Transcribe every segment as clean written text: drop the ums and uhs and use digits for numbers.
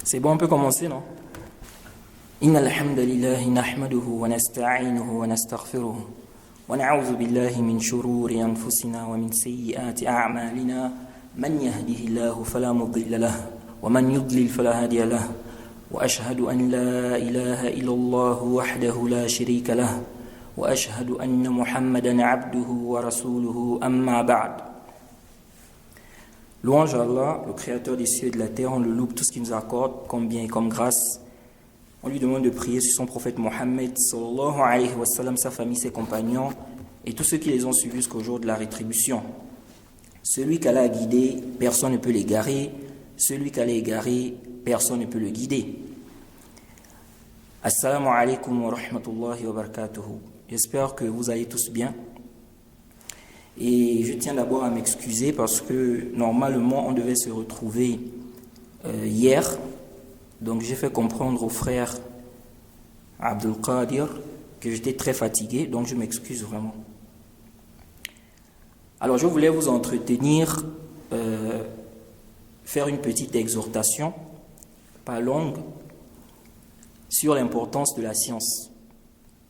C'est bon, on peut commencer, non? إن الحمد لله نحمده ونستعينه ونستغفره ونعوذ بالله من شرور أنفسنا ومن سيئات أعمالنا من يهده الله فلا مضل له ومن يضلل فلا هادي له وأشهد أن لا إله إلا الله وحده لا شريك له وأشهد أن محمدا عبده ورسوله أما بعد. Louange à Allah, le créateur des cieux et de la terre, on le loue pour tout ce qu'il nous accorde comme bien et comme grâce. On lui demande de prier sur son prophète Mohammed, sallallahu alayhi wa sallam, sa famille, ses compagnons et tous ceux qui les ont suivis jusqu'au jour de la rétribution. Celui qu'Allah a guidé, personne ne peut l'égarer. Celui qu'Allah a égaré, personne ne peut le guider. Assalamu alaikum wa rahmatullahi wa barakatuhu. J'espère que vous allez tous bien. Et je tiens d'abord à m'excuser parce que normalement on devait se retrouver hier. Donc j'ai fait comprendre au frère Abdul Qadir que j'étais très fatigué, donc je m'excuse vraiment. Alors je voulais vous entretenir, faire une petite exhortation, pas longue, sur l'importance de la science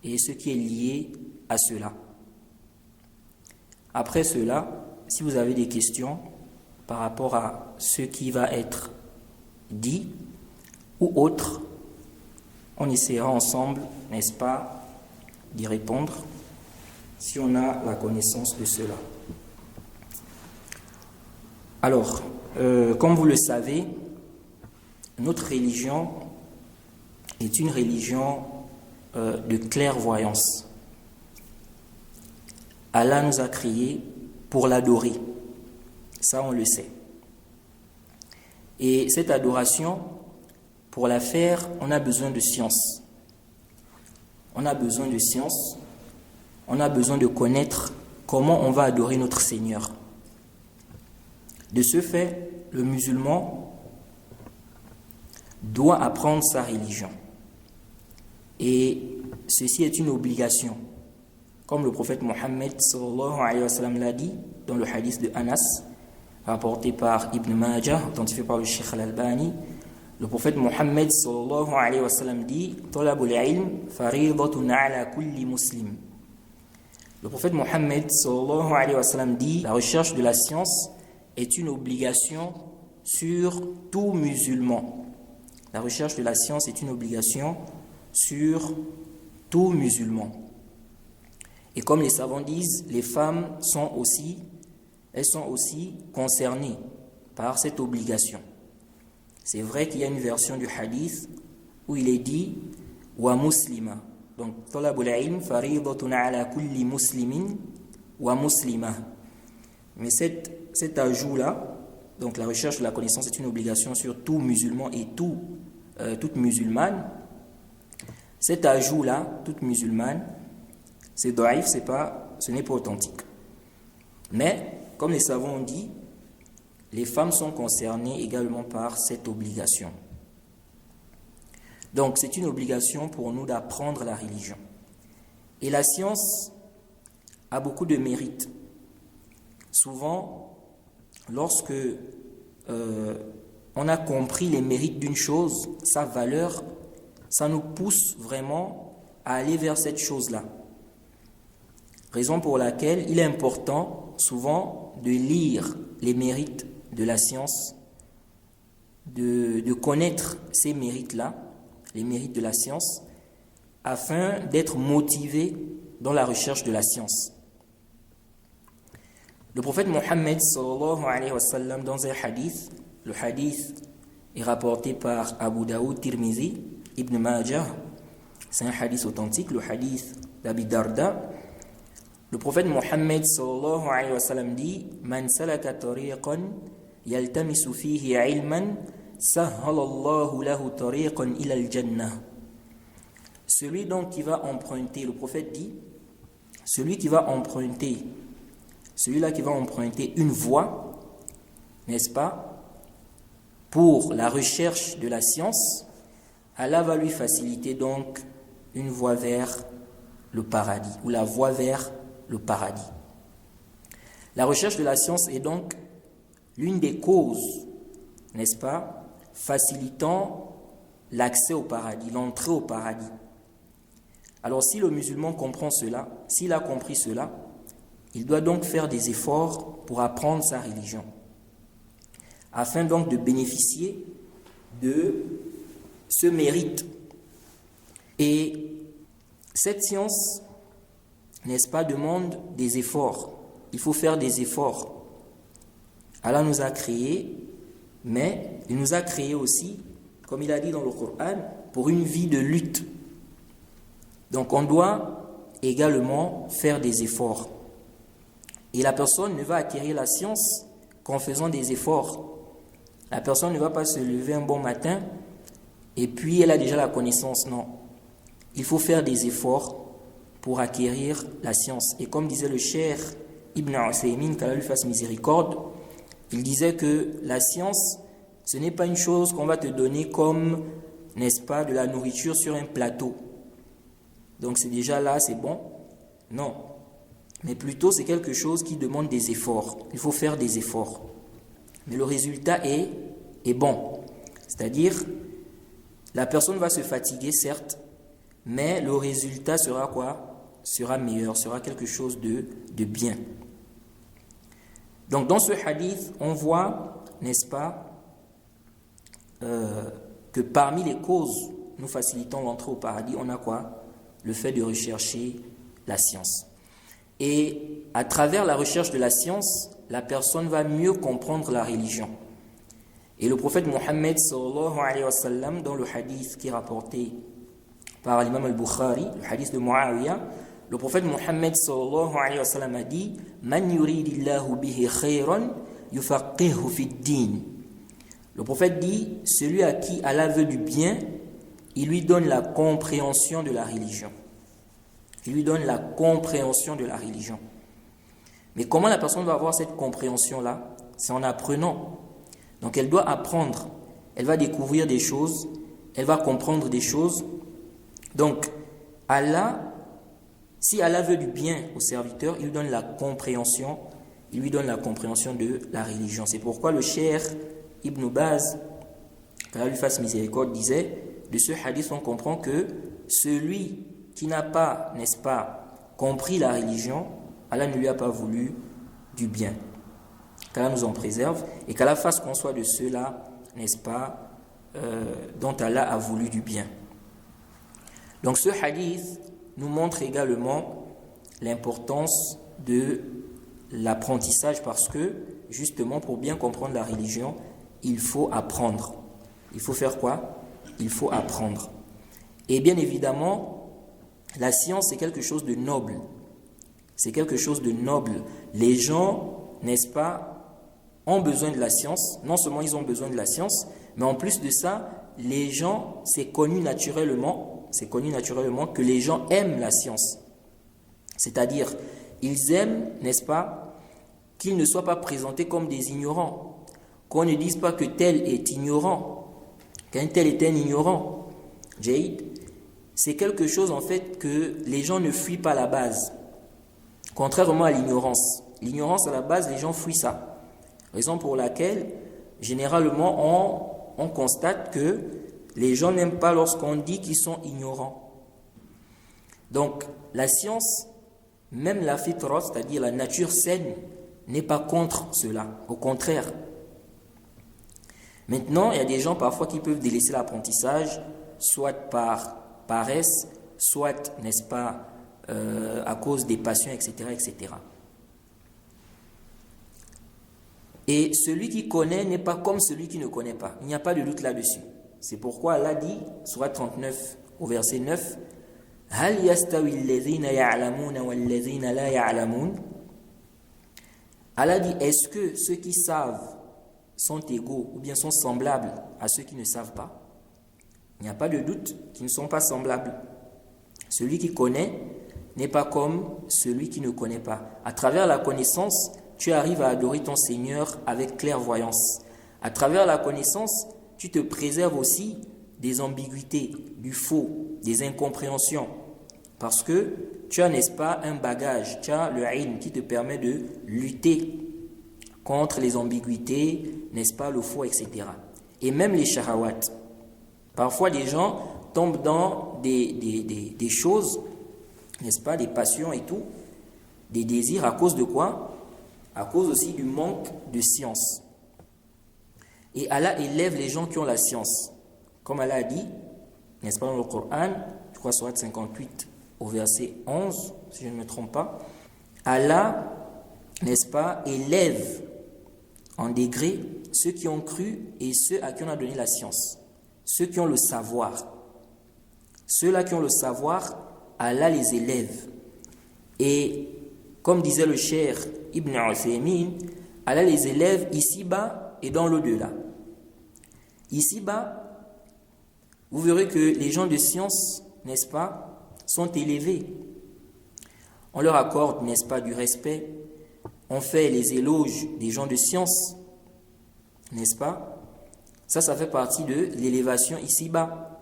et ce qui est lié à cela. Après cela, si vous avez des questions par rapport à ce qui va être dit ou autre, on essaiera ensemble, n'est-ce pas, d'y répondre si on a la connaissance de cela. Alors, comme vous le savez, notre religion est une religion de clairvoyance. Allah nous a créés pour l'adorer. Ça, on le sait. Et cette adoration, pour la faire, on a besoin de science. On a besoin de science. On a besoin de connaître comment on va adorer notre Seigneur. De ce fait, le musulman doit apprendre sa religion. Et ceci est une obligation. Comme le prophète Mohammed sallallahu alayhi wa sallam l'a dit dans le hadith de Anas, rapporté par Ibn Majah, authentifié par le Cheikh Al-Albani, le prophète Mohammed sallallahu alayhi wa sallam dit Talabul ilm faridatun ala kulli muslim. Le prophète Mohammed sallallahu alayhi wa sallam dit la recherche de la science est une obligation sur tout musulman. La recherche de la science est une obligation sur tout musulman. Et comme les savants disent, les femmes sont aussi concernées par cette obligation. C'est vrai qu'il y a une version du hadith où il est dit wa muslima. Donc talabul ilm faridatun ala kulli muslimin wa muslima. Mais cet ajout là, donc la recherche de la connaissance est une obligation sur tout musulman et toute musulmane. Cet ajout là, toute musulmane, c'est daïf, ce n'est pas authentique. Mais, comme les savants ont dit, les femmes sont concernées également par cette obligation. Donc, c'est une obligation pour nous d'apprendre la religion. Et la science a beaucoup de mérites. Souvent, lorsque on a compris les mérites d'une chose, sa valeur, ça nous pousse vraiment à aller vers cette chose-là. Raison pour laquelle il est important souvent de lire les mérites de la science, de connaître ces mérites-là, les mérites de la science, afin d'être motivé dans la recherche de la science. Le prophète Mohammed sallallahu alayhi wa sallam dans un hadith, le hadith est rapporté par Abu Daoud, Tirmizi, Ibn Majah, c'est un hadith authentique, le hadith d'Abi Darda. Le prophète Mohammed sallallahu alayhi wa sallam dit Man salaka tariqan yaltamisu fihi ilman sahhalallahu lahu tariqan ila al-jannah. Celui donc qui va emprunter, le prophète dit, celui-là qui va emprunter une voie, n'est-ce pas, pour la recherche de la science, Allah va lui faciliter donc une voie vers le paradis, ou la voie vers le paradis. La recherche de la science est donc l'une des causes, n'est-ce pas, facilitant l'accès au paradis, l'entrée au paradis. Alors si le musulman comprend cela, s'il a compris cela, il doit donc faire des efforts pour apprendre sa religion, afin donc de bénéficier de ce mérite. Et cette science, n'est-ce pas, demande des efforts. Il faut faire des efforts. Allah nous a créés, mais il nous a créés aussi, comme il a dit dans le Coran, pour une vie de lutte. Donc on doit également faire des efforts. Et la personne ne va acquérir la science qu'en faisant des efforts. La personne ne va pas se lever un bon matin et puis elle a déjà la connaissance. Non. Il faut faire des efforts pour acquérir la science. Et comme disait le Cheikh Ibn Uthaymin, qu'Allah lui fasse miséricorde, il disait que la science, ce n'est pas une chose qu'on va te donner comme, n'est-ce pas, de la nourriture sur un plateau. Donc c'est déjà là, c'est bon. Non. Mais plutôt c'est quelque chose qui demande des efforts. Il faut faire des efforts. Mais le résultat est bon. C'est-à-dire, la personne va se fatiguer, certes, mais le résultat sera quoi? Sera meilleur, sera quelque chose de bien. Donc dans ce hadith, on voit, n'est-ce pas, que parmi les causes nous facilitant l'entrée au paradis, on a quoi? Le fait de rechercher la science. Et à travers la recherche de la science, la personne va mieux comprendre la religion. Et le prophète Mohammed sallallahu alayhi wa sallam, dans le hadith qui est rapporté par l'imam al-Bukhari, le hadith de Muawiyah, le prophète Mohammed sallallahu alayhi wa sallam a dit « Man yuridillahu bihi khayran yufaqihu fid din » Le prophète dit « Celui à qui Allah veut du bien, il lui donne la compréhension de la religion. » Il lui donne la compréhension de la religion. Mais comment la personne va avoir cette compréhension-là? C'est en apprenant. Donc elle doit apprendre. Elle va découvrir des choses. Elle va comprendre des choses. Donc Allah, si Allah veut du bien au serviteur, il lui donne la compréhension. Il lui donne la compréhension de la religion. C'est pourquoi le Cheikh Ibn Baz, qu'Allah lui fasse miséricorde, disait, de ce hadith on comprend que celui qui n'a pas, n'est-ce pas, compris la religion, Allah ne lui a pas voulu du bien. Qu'Allah nous en préserve et qu'Allah fasse qu'on soit de ceux-là, n'est-ce pas, dont Allah a voulu du bien. Donc ce hadith nous montre également l'importance de l'apprentissage parce que, justement, pour bien comprendre la religion, il faut apprendre. Il faut faire quoi? Il faut apprendre. Et bien évidemment, la science, c'est quelque chose de noble. C'est quelque chose de noble. Les gens, n'est-ce pas, ont besoin de la science. Non seulement ils ont besoin de la science, mais en plus de ça, les gens, c'est connu naturellement que les gens aiment la science. C'est-à-dire, ils aiment, n'est-ce pas, qu'ils ne soient pas présentés comme des ignorants. Qu'on ne dise pas que tel est ignorant, qu'un tel est un ignorant. Jaïd, c'est quelque chose en fait que les gens ne fuient pas à la base. Contrairement à l'ignorance. L'ignorance à la base, les gens fuient ça. Raison pour laquelle, généralement, on constate que les gens n'aiment pas lorsqu'on dit qu'ils sont ignorants. Donc, la science, même la fitra, c'est-à-dire la nature saine, n'est pas contre cela. Au contraire. Maintenant, il y a des gens parfois qui peuvent délaisser l'apprentissage, soit par paresse, soit, n'est-ce pas, à cause des passions, etc., etc. Et celui qui connaît n'est pas comme celui qui ne connaît pas. Il n'y a pas de doute là-dessus. C'est pourquoi Allah dit, sourate 39, au verset 9, « Hal yastawi alladhina ya'lamuna walladhina la ya'lamun » Allah dit, est-ce que ceux qui savent sont égaux ou bien sont semblables à ceux qui ne savent pas? Il n'y a pas de doute qu'ils ne sont pas semblables. Celui qui connaît n'est pas comme celui qui ne connaît pas. À travers la connaissance, tu arrives à adorer ton Seigneur avec clairvoyance. À travers la connaissance, tu te préserves aussi des ambiguïtés, du faux, des incompréhensions. Parce que tu as, n'est-ce pas, un bagage, tu as le ilm qui te permet de lutter contre les ambiguïtés, n'est-ce pas, le faux, etc. et même les shahawat. Parfois, les gens tombent dans des choses, n'est-ce pas, des passions et tout, des désirs, à cause de quoi? À cause aussi du manque de science. Et Allah élève les gens qui ont la science. Comme Allah a dit, n'est-ce pas, dans le Coran, je crois sourate 58 au verset 11, si je ne me trompe pas, Allah, n'est-ce pas, élève en degré ceux qui ont cru et ceux à qui on a donné la science. Ceux qui ont le savoir. Ceux-là qui ont le savoir, Allah les élève. Et comme disait le cheikh Ibn Uthaymin, Allah les élève ici-bas et dans l'au-delà. Ici-bas, vous verrez que les gens de science, n'est-ce pas, sont élevés. On leur accorde, n'est-ce pas, du respect. On fait les éloges des gens de science, n'est-ce pas? Ça fait partie de l'élévation ici-bas.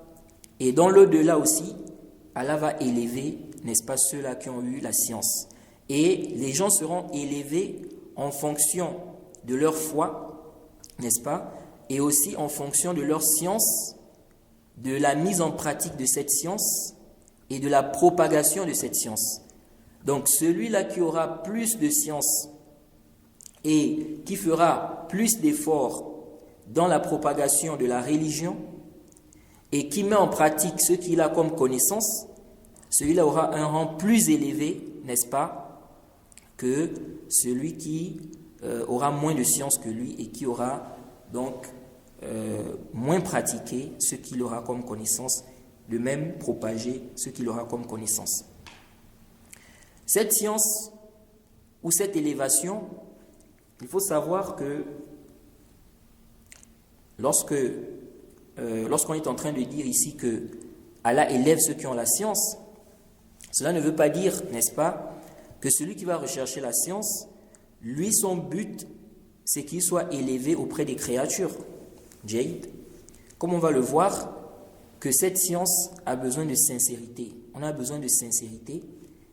Et dans l'au-delà aussi, Allah va élever, n'est-ce pas, ceux-là qui ont eu la science. Et les gens seront élevés en fonction de leur foi, n'est-ce pas? Et aussi en fonction de leur science, de la mise en pratique de cette science et de la propagation de cette science. Donc celui-là qui aura plus de science et qui fera plus d'efforts dans la propagation de la religion et qui met en pratique ce qu'il a comme connaissance, celui-là aura un rang plus élevé, n'est-ce pas, que celui qui aura moins de science que lui et qui aura donc moins pratiqué ce qu'il aura comme connaissance, de même propager ce qu'il aura comme connaissance. Cette science ou cette élévation, il faut savoir que lorsqu'on est en train de dire ici que Allah élève ceux qui ont la science, cela ne veut pas dire, n'est-ce pas, que celui qui va rechercher la science, lui, son but, c'est qu'il soit élevé auprès des créatures. Jade, comme on va le voir, que cette science a besoin de sincérité. On a besoin de sincérité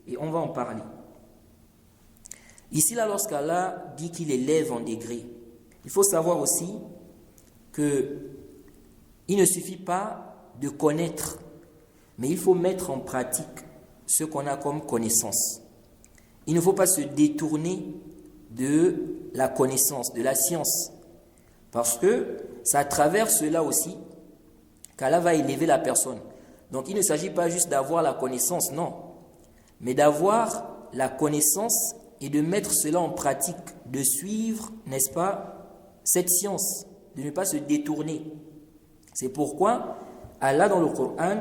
et on va en parler. Ici, là, lorsqu'Allah dit qu'il élève en degré, il faut savoir aussi qu'il ne suffit pas de connaître, mais il faut mettre en pratique ce qu'on a comme connaissance. Il ne faut pas se détourner de la connaissance, de la science, parce que c'est à travers cela aussi qu'Allah va élever la personne. Donc il ne s'agit pas juste d'avoir la connaissance, non, mais d'avoir la connaissance et de mettre cela en pratique, de suivre, n'est-ce pas, cette science, de ne pas se détourner. C'est pourquoi Allah dans le Coran,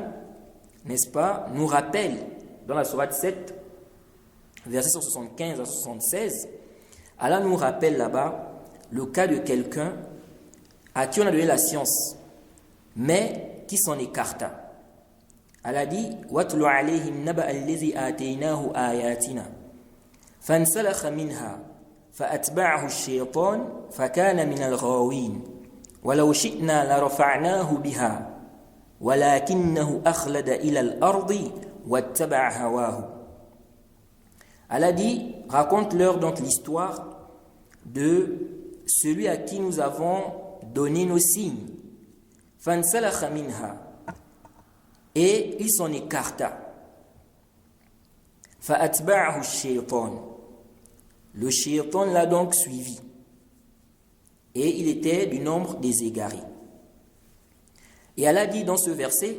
n'est-ce pas, nous rappelle dans la sourate 7, versets 175 à 76, Allah nous rappelle là-bas le cas de quelqu'un à qui on a donné la science, mais qui s'en écarta. Allah dit وَاتْلُ عَلَيْهِمْ نَبَأَ الَّذِي آتَيْنَاهُ آيَاتِنَا فَانْسَلَخَ مِنْهَا فَأَتْبَعَهُ الشَّيْطَانُ فَكَانَ مِنَ الْغَاوِينَ وَلَوْ شِئْنَا لَرَفَعْنَاهُ بِهَا وَلَكِنَّهُ أَخْلَدَ إِلَى الْأَرْضِ وَاتَّبَعَ هَوَاهُ. Allah dit, raconte-leur donc l'histoire de celui à qui nous avons donné nos signes. فَانْسَلَخَ مِنْهَا, et il s'en écarta. فَأَتْبَعَهُ الشَّيْطَانُ, le shaitan l'a donc suivi. Et il était du nombre des égarés. Et Allah dit dans ce verset,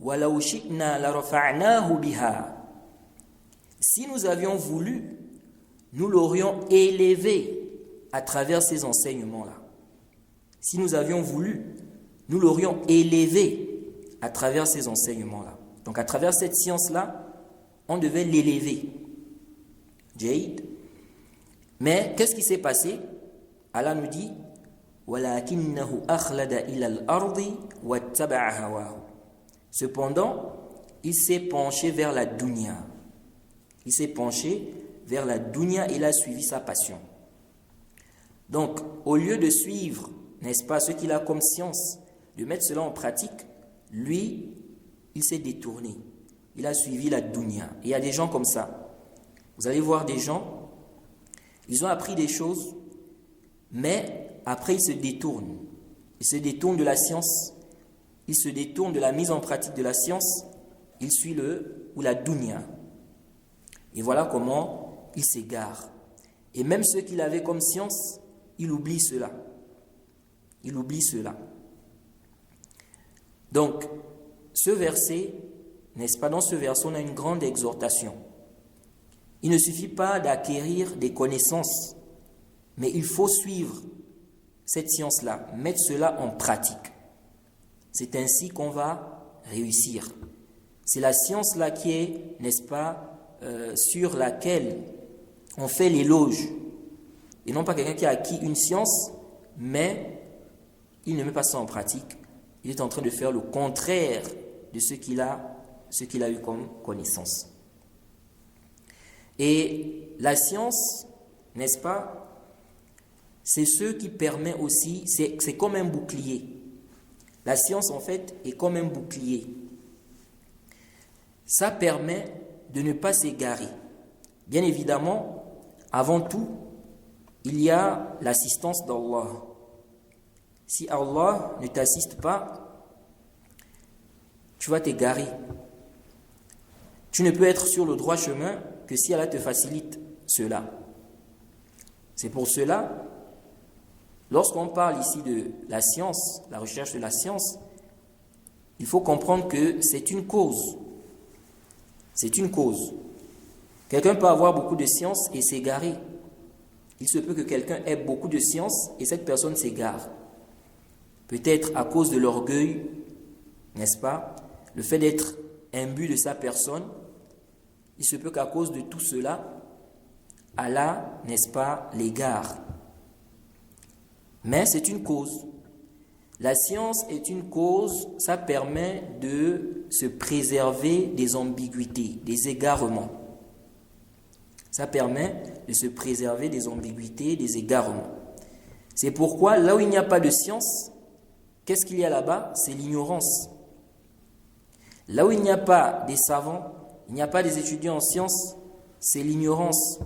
وَلَوْ شِئْنَا لَرَفَعْنَاهُ بِهَا, si nous avions voulu, nous l'aurions élevé à travers ces enseignements-là. Si nous avions voulu, nous l'aurions élevé à travers ces enseignements-là. Donc à travers cette science-là, on devait l'élever. Jade. Mais qu'est-ce qui s'est passé? Allah nous dit وَلَكِنَّهُ أَخْلَدَ إِلَى الْأَرْضِ وَاتَّبَعَ هَوَاهُ. Cependant, il s'est penché vers la dunya. Il s'est penché vers la dunya et il a suivi sa passion. Donc, au lieu de suivre, n'est-ce pas, ce qu'il a comme science, de mettre cela en pratique, lui, il s'est détourné. Il a suivi la dunya. Et il y a des gens comme ça. Vous allez voir des gens, ils ont appris des choses, mais après ils se détournent. il se détourne de la science, il se détourne de la mise en pratique de la science, il suit la dunya. Et voilà comment il s'égare. Et même ce qu'il avait comme science, il oublie cela. Il oublie cela. Donc, ce verset, n'est-ce pas, dans ce verset, on a une grande exhortation. Il ne suffit pas d'acquérir des connaissances, mais il faut suivre cette science-là, mettre cela en pratique. C'est ainsi qu'on va réussir. C'est la science-là qui est, n'est-ce pas, sur laquelle on fait l'éloge. Et non pas quelqu'un qui a acquis une science, mais il ne met pas ça en pratique. Il est en train de faire le contraire de ce qu'il a eu comme connaissance. Et la science, n'est-ce pas, c'est ce qui permet aussi, c'est comme un bouclier. La science, en fait, est comme un bouclier. Ça permet de ne pas s'égarer. Bien évidemment, avant tout, il y a l'assistance d'Allah. Si Allah ne t'assiste pas, tu vas t'égarer. Tu ne peux être sur le droit chemin que si Allah te facilite cela. C'est pour cela, lorsqu'on parle ici de la science, la recherche de la science, il faut comprendre que c'est une cause. C'est une cause. Quelqu'un peut avoir beaucoup de science et s'égarer. Il se peut que quelqu'un ait beaucoup de science et cette personne s'égare. Peut-être à cause de l'orgueil, n'est-ce pas? Le fait d'être imbu de sa personne, il se peut qu'à cause de tout cela, Allah, n'est-ce pas, l'égare. Mais c'est une cause. La science est une cause, ça permet de se préserver des ambiguïtés, des égarements. Ça permet de se préserver des ambiguïtés, des égarements. C'est pourquoi, là où il n'y a pas de science, qu'est-ce qu'il y a là-bas? C'est l'ignorance. Là où il n'y a pas des savants, il n'y a pas des étudiants en sciences, c'est l'ignorance.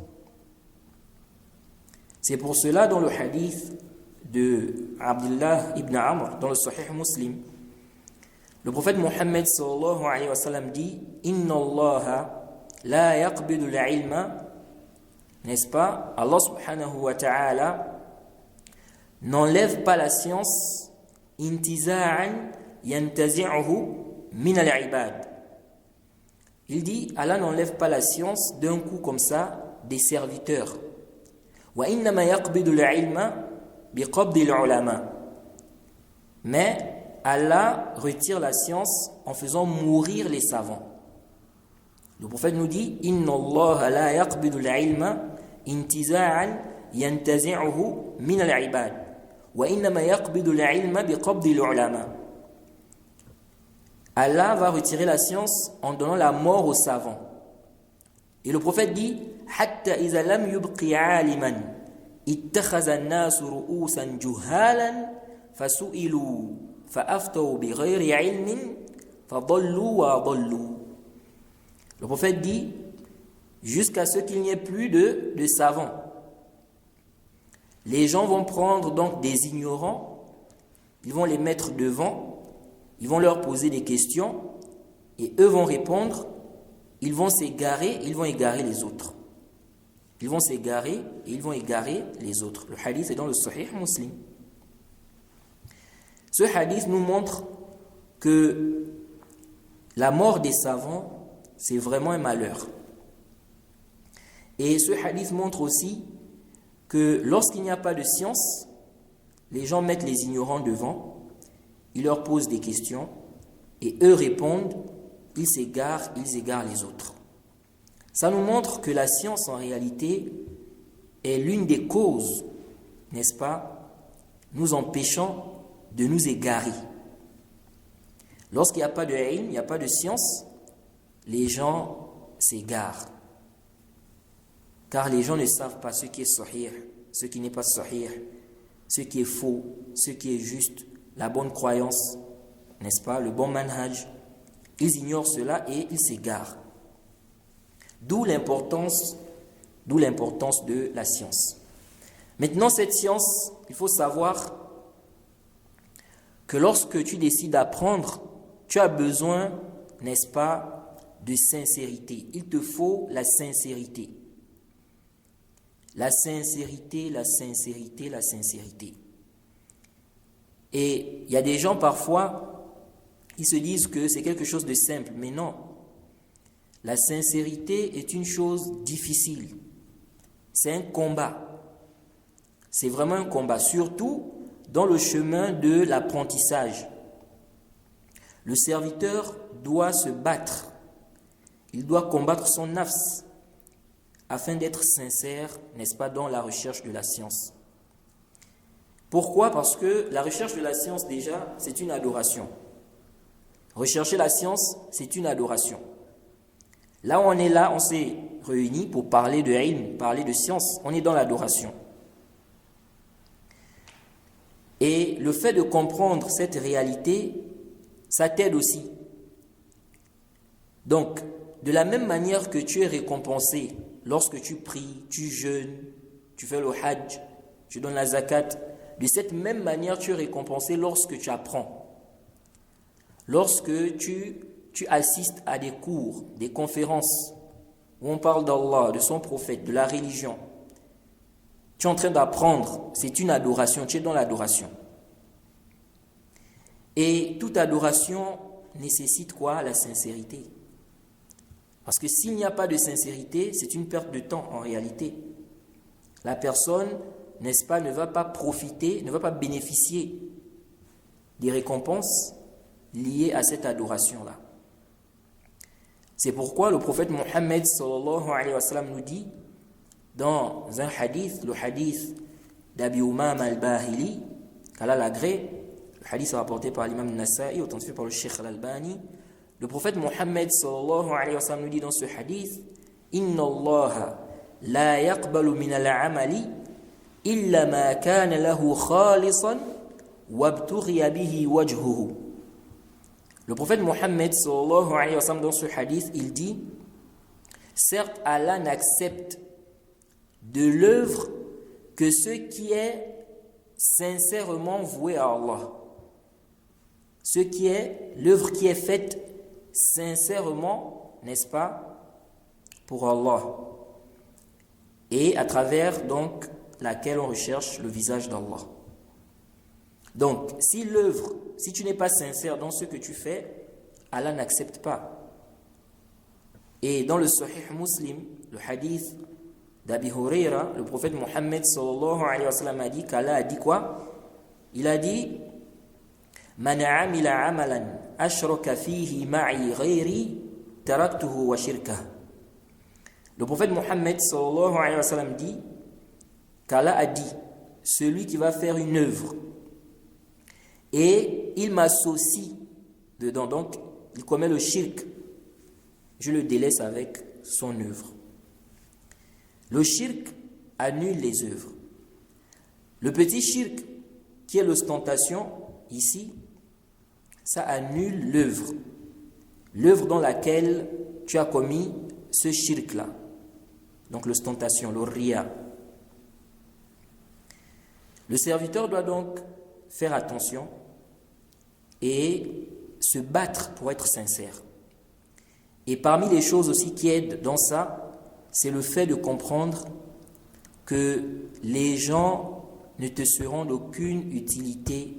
C'est pour cela, dans le hadith de Abdullah ibn Amr, dans le Sahih Muslim, le prophète Mohammed sallallahu alayhi wa sallam dit « Inna Allaha la yaqbidu al-ilma » n'est-ce pas? Allah subhanahu wa ta'ala n'enlève pas la science intiza'an yantazi'uhu min al-ibad. Il dit, Allah n'enlève pas la science d'un coup comme ça des serviteurs. Wa innama yaqbidu al-ilma biqabdi al-ulama. Mais Allah retire la science en faisant mourir les savants. Le prophète nous dit, inna Allah la yaqbidu al-ilma intiza'an yantazi'uhu min al-ibad. Wa innama yaqbidu al-ilma biqabdi al-ulama. Allah va retirer la science en donnant la mort aux savants. Et le prophète dit hatta iza lam yubqi 'aliman ittakhadha an-nas ru'usan juhalan fasu'ilu fa'aftaw bighayri 'ilmin fadallu wa adallu. Le prophète dit jusqu'à ce qu'il n'y ait plus de savants. Les gens vont prendre donc des ignorants, ils vont les mettre devant, ils vont leur poser des questions et eux vont répondre, ils vont s'égarer, ils vont égarer les autres. Ils vont s'égarer et ils vont égarer les autres. Le hadith est dans le Sahih Muslim. Ce hadith nous montre que la mort des savants, c'est vraiment un malheur. Et ce hadith montre aussi que lorsqu'il n'y a pas de science, les gens mettent les ignorants devant, ils leur posent des questions et eux répondent, ils s'égarent les autres. Ça nous montre que la science en réalité est l'une des causes, n'est-ce pas, nous empêchant de nous égarer. Lorsqu'il n'y a pas de ilm, il n'y a pas de science, les gens s'égarent. Car les gens ne savent pas ce qui est sahih, ce qui n'est pas sahih, ce qui est faux, ce qui est juste, la bonne croyance, n'est-ce pas, le bon manhaj. Ils ignorent cela et ils s'égarent. D'où l'importance de la science. Maintenant, cette science, il faut savoir que lorsque tu décides d'apprendre, tu as besoin, n'est-ce pas, de sincérité. Il te faut la sincérité. La sincérité, la sincérité, la sincérité. Et il y a des gens parfois, ils se disent que c'est quelque chose de simple, mais non. La sincérité est une chose difficile. C'est un combat. C'est vraiment un combat, surtout dans le chemin de l'apprentissage. Le serviteur doit se battre. Il doit combattre son nafs afin d'être sincère, n'est-ce pas, dans la recherche de la science. Pourquoi? Parce que la recherche de la science, déjà, c'est une adoration. Rechercher la science, c'est une adoration. Là où on est là, on s'est réunis pour parler de ilm, parler de science. On est dans l'adoration. Et le fait de comprendre cette réalité, ça t'aide aussi. Donc, de la même manière que tu es récompensé lorsque tu pries, tu jeûnes, tu fais le hajj, tu donnes la zakat, de cette même manière tu es récompensé lorsque tu apprends. Lorsque tu assistes à des cours, des conférences où on parle d'Allah, de son prophète, de la religion, tu es en train d'apprendre, c'est une adoration, tu es dans l'adoration. Et toute adoration nécessite quoi? La sincérité. Parce que s'il n'y a pas de sincérité, c'est une perte de temps en réalité. La personne, n'est-ce pas, ne va pas profiter, ne va pas bénéficier des récompenses liées à cette adoration-là. C'est pourquoi le prophète Mohammed sallallahu alayhi wa sallam nous dit dans un hadith, le hadith d'Abi Umama al-Bahili, qu'Allah l'agrée, le hadith est rapporté par l'imam Nasa'i, authentifié par le Cheikh al-Albani. Le prophète Mohammed sallallahu alayhi wa sallam nous dit dans ce hadith: Inna Allah la yaqbalu min al-amali illa ma kana lahu khalisan wabtughiya bihi wajhuhu. Le prophète Mohammed sallallahu alayhi wa sallam dans ce hadith, il dit: certes, Allah n'accepte de l'œuvre que ce qui est sincèrement voué à Allah. Ce qui est l'œuvre qui est faite sincèrement, n'est-ce pas, pour Allah, et à travers donc laquelle on recherche le visage d'Allah. Donc, si l'œuvre, si tu n'es pas sincère dans ce que tu fais, Allah n'accepte pas. Et dans le Sahih Muslim, le hadith d'Abi Huraira, le prophète Mohammed sallallahu alayhi wa sallam a dit qu'Allah a dit quoi? Il a dit: Man amila amalan ashraka fihi ma'i ghayri taraktuhu wa shirkah. Le prophète Mohammed sallallahu alayhi wa sallam dit qu'Allah a dit: celui qui va faire une œuvre et il m'associe dedans, donc il commet le shirk, je le délaisse avec son œuvre. Le shirk annule les œuvres. Le petit shirk, qui est l'ostentation, ici, ça annule l'œuvre. L'œuvre dans laquelle tu as commis ce shirk-là. Donc l'ostentation, le riya. Le serviteur doit donc faire attention et se battre pour être sincère. Et parmi les choses aussi qui aident dans ça, c'est le fait de comprendre que les gens ne te seront d'aucune utilité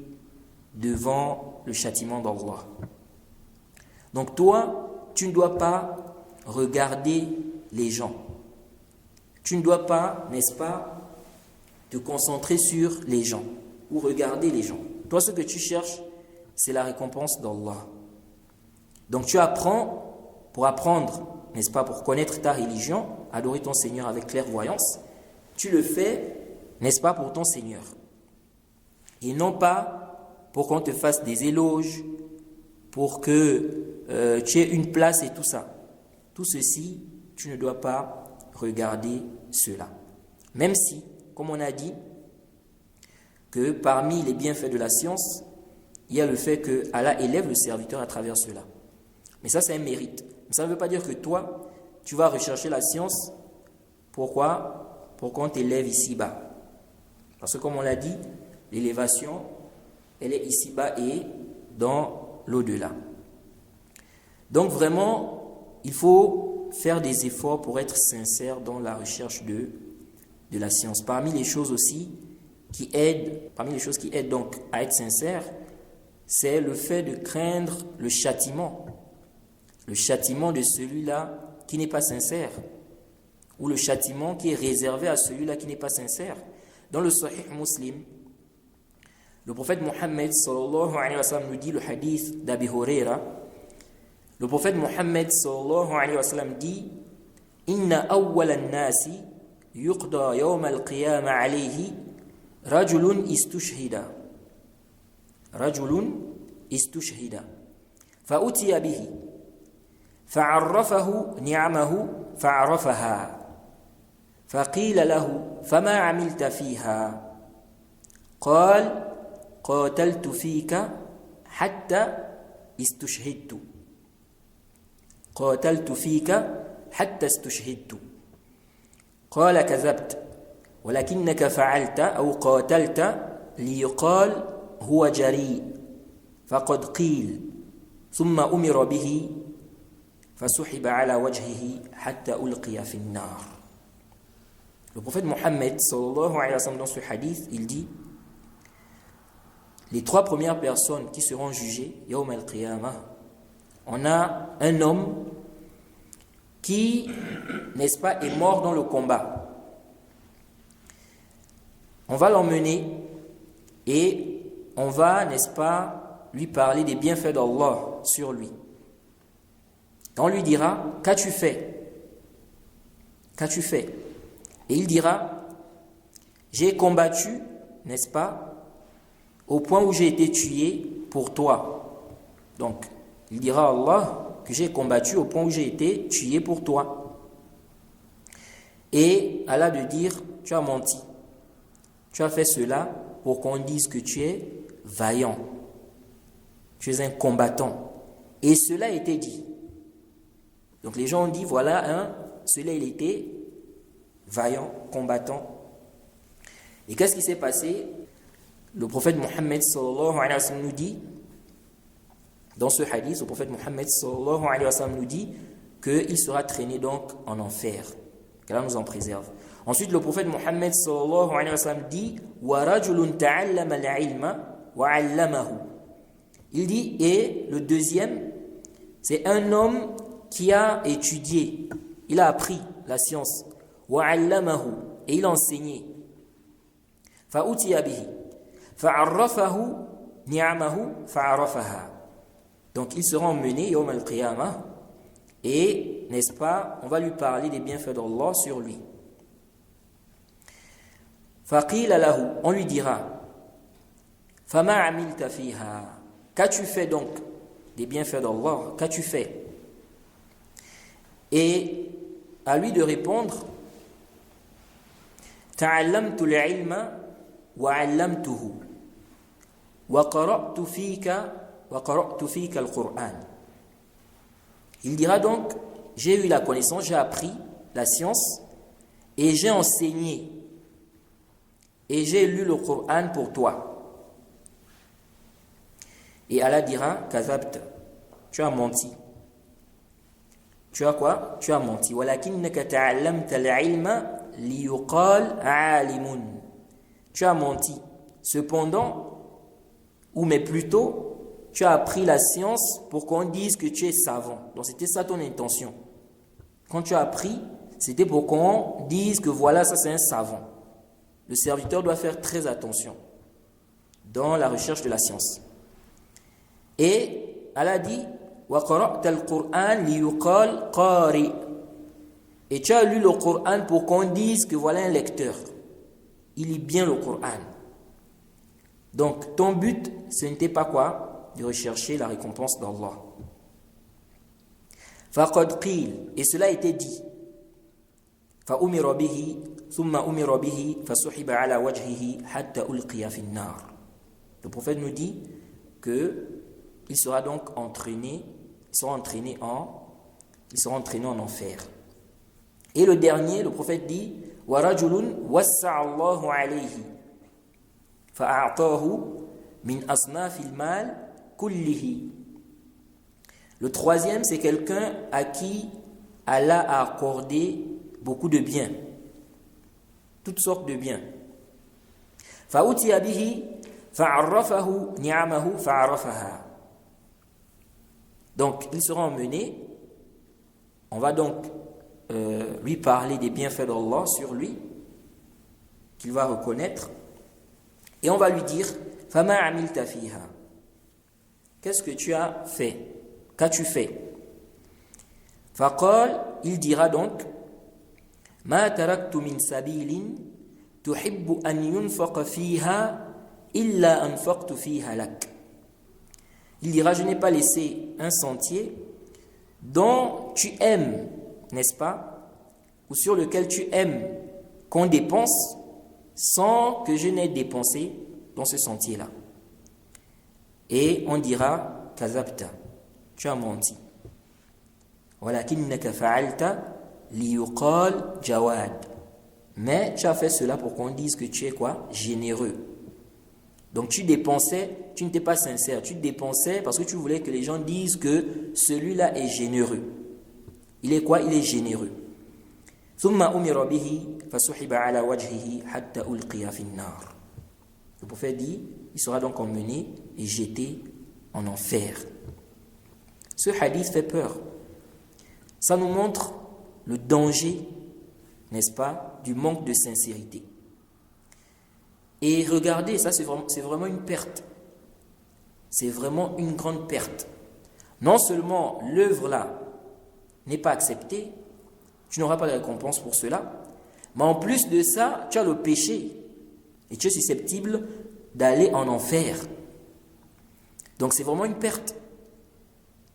devant le châtiment d'Allah. Donc toi, tu ne dois pas regarder les gens. Tu ne dois pas, n'est-ce pas, te concentrer sur les gens ou regarder les gens. Toi, ce que tu cherches, c'est la récompense d'Allah. Donc tu apprends pour apprendre, n'est-ce pas, pour connaître ta religion, adorer ton Seigneur avec clairvoyance. Tu le fais, n'est-ce pas, pour ton Seigneur. Et non pas pour qu'on te fasse des éloges, pour que tu aies une place et tout ça. Tout ceci, tu ne dois pas regarder cela. Même si, comme on a dit, que parmi les bienfaits de la science, il y a le fait que Allah élève le serviteur à travers cela. Mais ça, c'est un mérite. Mais ça ne veut pas dire que toi, tu vas rechercher la science. Pourquoi? Pour qu'on t'élève ici-bas. Parce que comme on l'a dit, l'élévation elle est ici-bas et dans l'au-delà. Donc vraiment, il faut faire des efforts pour être sincère dans la recherche de la science. Parmi les choses qui aident donc à être sincère, c'est le fait de craindre le châtiment de celui-là qui n'est pas sincère, ou le châtiment qui est réservé à celui-là qui n'est pas sincère. Dans le Sahih Muslim, le prophète Mohammed sallallahu alayhi wa sallam nous dit, le hadith d'Abi Huraira, le prophète Mohammed sallallahu alayhi wa sallam dit: Inna awwal an-nasi yuqda yawm al-qiyamah alayhi rajulun istushhida fa utiya bihi fa'arrafahu ni'amahu fa'arafaha faqila lahu fama 'amilta fiha qala qataltu fika hatta istushhidtu قال كذبت ولكنك فعلت أو قاتلت ليقال هو جريء فقد قيل ثم أمر به فسحب على وجهه حتى ألقي في النار. Le prophète Mohammed sallallahu alayhi wa sallam, dans ce hadith, il dit: les trois premières personnes qui seront jugées yawm al-qiyamah, on a un homme qui, n'est-ce pas, est mort dans le combat. On va l'emmener et on va, n'est-ce pas, lui parler des bienfaits d'Allah sur lui. Et on lui dira: qu'as-tu fait? Qu'as-tu fait? Et il dira: j'ai combattu, n'est-ce pas, au point où j'ai été tué pour toi. Donc, il dira à Allah que j'ai combattu au point où j'ai été tué pour toi. Et Allah de dire: tu as menti. Tu as fait cela pour qu'on dise que tu es vaillant. Tu es un combattant. Et cela a été dit. Donc les gens ont dit: voilà, celui-là il était vaillant, combattant. Et qu'est-ce qui s'est passé? Le prophète Mohammed sallallahu alayhi wa sallam nous dit, dans ce hadith, le prophète Mohammed sallallahu alayhi wa sallam nous dit qu'il sera traîné donc en enfer. Qu'Allah nous en préserve. Ensuite, le prophète Mohammed sallallahu alayhi wa sallam dit: wa rajulun ta'allama al-ilma wa 'allamahu. Il dit, et le deuxième, c'est un homme qui a étudié, il a appris la science, wa 'allamahu, et il a enseigné. Fa utiya bihi fa'arrafahu ni'amahu fa'arafaha. Donc, il sera emmené yawm al-qiyamah et, n'est-ce pas, on va lui parler des bienfaits d'Allah sur lui. Faqila lahu, on lui dira: Fama 'amilta fiha. Qu'as-tu fait donc des bienfaits d'Allah? Qu'as-tu fait? Et à lui de répondre: Ta'allamtu al-'ilma wa 'allamtuhu wa qara'tu fika al-Qur'an. Il dira donc: j'ai eu la connaissance, j'ai appris la science et j'ai enseigné et j'ai lu le Coran pour toi. Et Allah dira: Kazabta, tu as menti. Tu as quoi? Tu as menti. Walakinnaka ta'allamta al-'ilma liyuqal 'alimun. Tu as menti. Cependant, mais plutôt, tu as appris la science pour qu'on dise que tu es savant. Donc c'était ça ton intention. Quand tu as appris, c'était pour qu'on dise que voilà, ça c'est un savant. Le serviteur doit faire très attention dans la recherche de la science. Et Allah dit: wa qara'ta al-Qur'an liyuqal qari. Et tu as lu le Coran pour qu'on dise que voilà un lecteur. Il lit bien le Coran. Donc ton but, ce n'était pas quoi? De rechercher la récompense d'Allah. Faqad qil, et cela a été dit. Fa umira bihi thumma umira bihi fasuhiba ala wajhihi hatta ulqiya fi an-nar. Le prophète nous dit que il sera donc entraîné, ils seront entraînés en enfer. Et le dernier, le prophète dit: wa rajulun wassa'a Allahu alayhi fa a'tahu min asnafil mal kullihi. Le troisième, c'est quelqu'un à qui Allah a accordé beaucoup de biens, toutes sortes de biens. فَأُتِيَ بِهِ فَعَرَّفَهُ نِعَمَهُ فَعَرَّفَهَا. Donc, il sera emmené, on va donc lui parler des bienfaits d'Allah sur lui, qu'il va reconnaître, et on va lui dire فَمَا عَمِلْتَ فِيهَا. Qu'est-ce que tu as fait? Qu'as-tu fait? فَقَالْ, il dira donc مَا تَرَكْتُ مِنْ سَبِيلٍ تُحِبُّ أَنْ يُنْفَقَ فِيهَا إِلَّا أَنْفَقْتُ فِيهَا لَكَ. Il dira, je n'ai pas laissé un sentier dont tu aimes, n'est-ce pas, ou sur lequel tu aimes qu'on dépense sans que je n'ai dépensé dans ce sentier-là. Et on dira, kazabta, tu as menti. Walakinnaka fa'alta liyuqal jawad. Mais tu as fait cela pour qu'on dise que tu es quoi? Généreux. Donc tu dépensais, tu n'étais pas sincère, tu dépensais parce que tu voulais que les gens disent que celui-là est généreux. Il est quoi? Il est généreux. ثم أمر به فسحب على وجهه حتى ألقي في النار. Le prophète dit, il sera donc emmené et jeté en enfer. Ce hadith fait peur. Ça nous montre le danger, n'est-ce pas, du manque de sincérité. Et regardez, ça c'est vraiment une perte. C'est vraiment une grande perte. Non seulement l'œuvre là n'est pas acceptée, tu n'auras pas de récompense pour cela, mais en plus de ça, tu as le péché et tu es susceptible d'aller en enfer. Donc c'est vraiment une perte.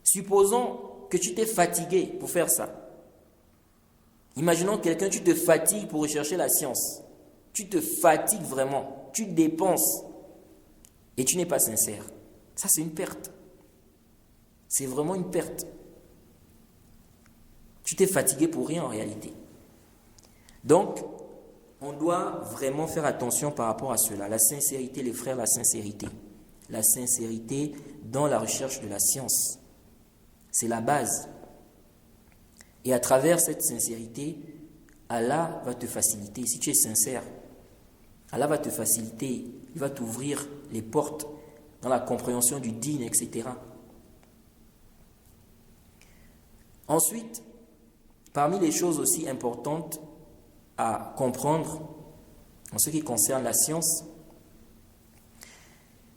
Supposons que tu t'es fatigué pour faire ça. Imaginons quelqu'un, tu te fatigues pour rechercher la science. Tu te fatigues vraiment, tu dépenses et tu n'es pas sincère. Ça c'est une perte. C'est vraiment une perte. Tu t'es fatigué pour rien en réalité. Donc, on doit vraiment faire attention par rapport à cela. La sincérité, les frères, la sincérité. La sincérité dans la recherche de la science. C'est la base. Et à travers cette sincérité, Allah va te faciliter. Si tu es sincère, Allah va te faciliter. Il va t'ouvrir les portes dans la compréhension du dîn, etc. Ensuite, parmi les choses aussi importantes à comprendre en ce qui concerne la science,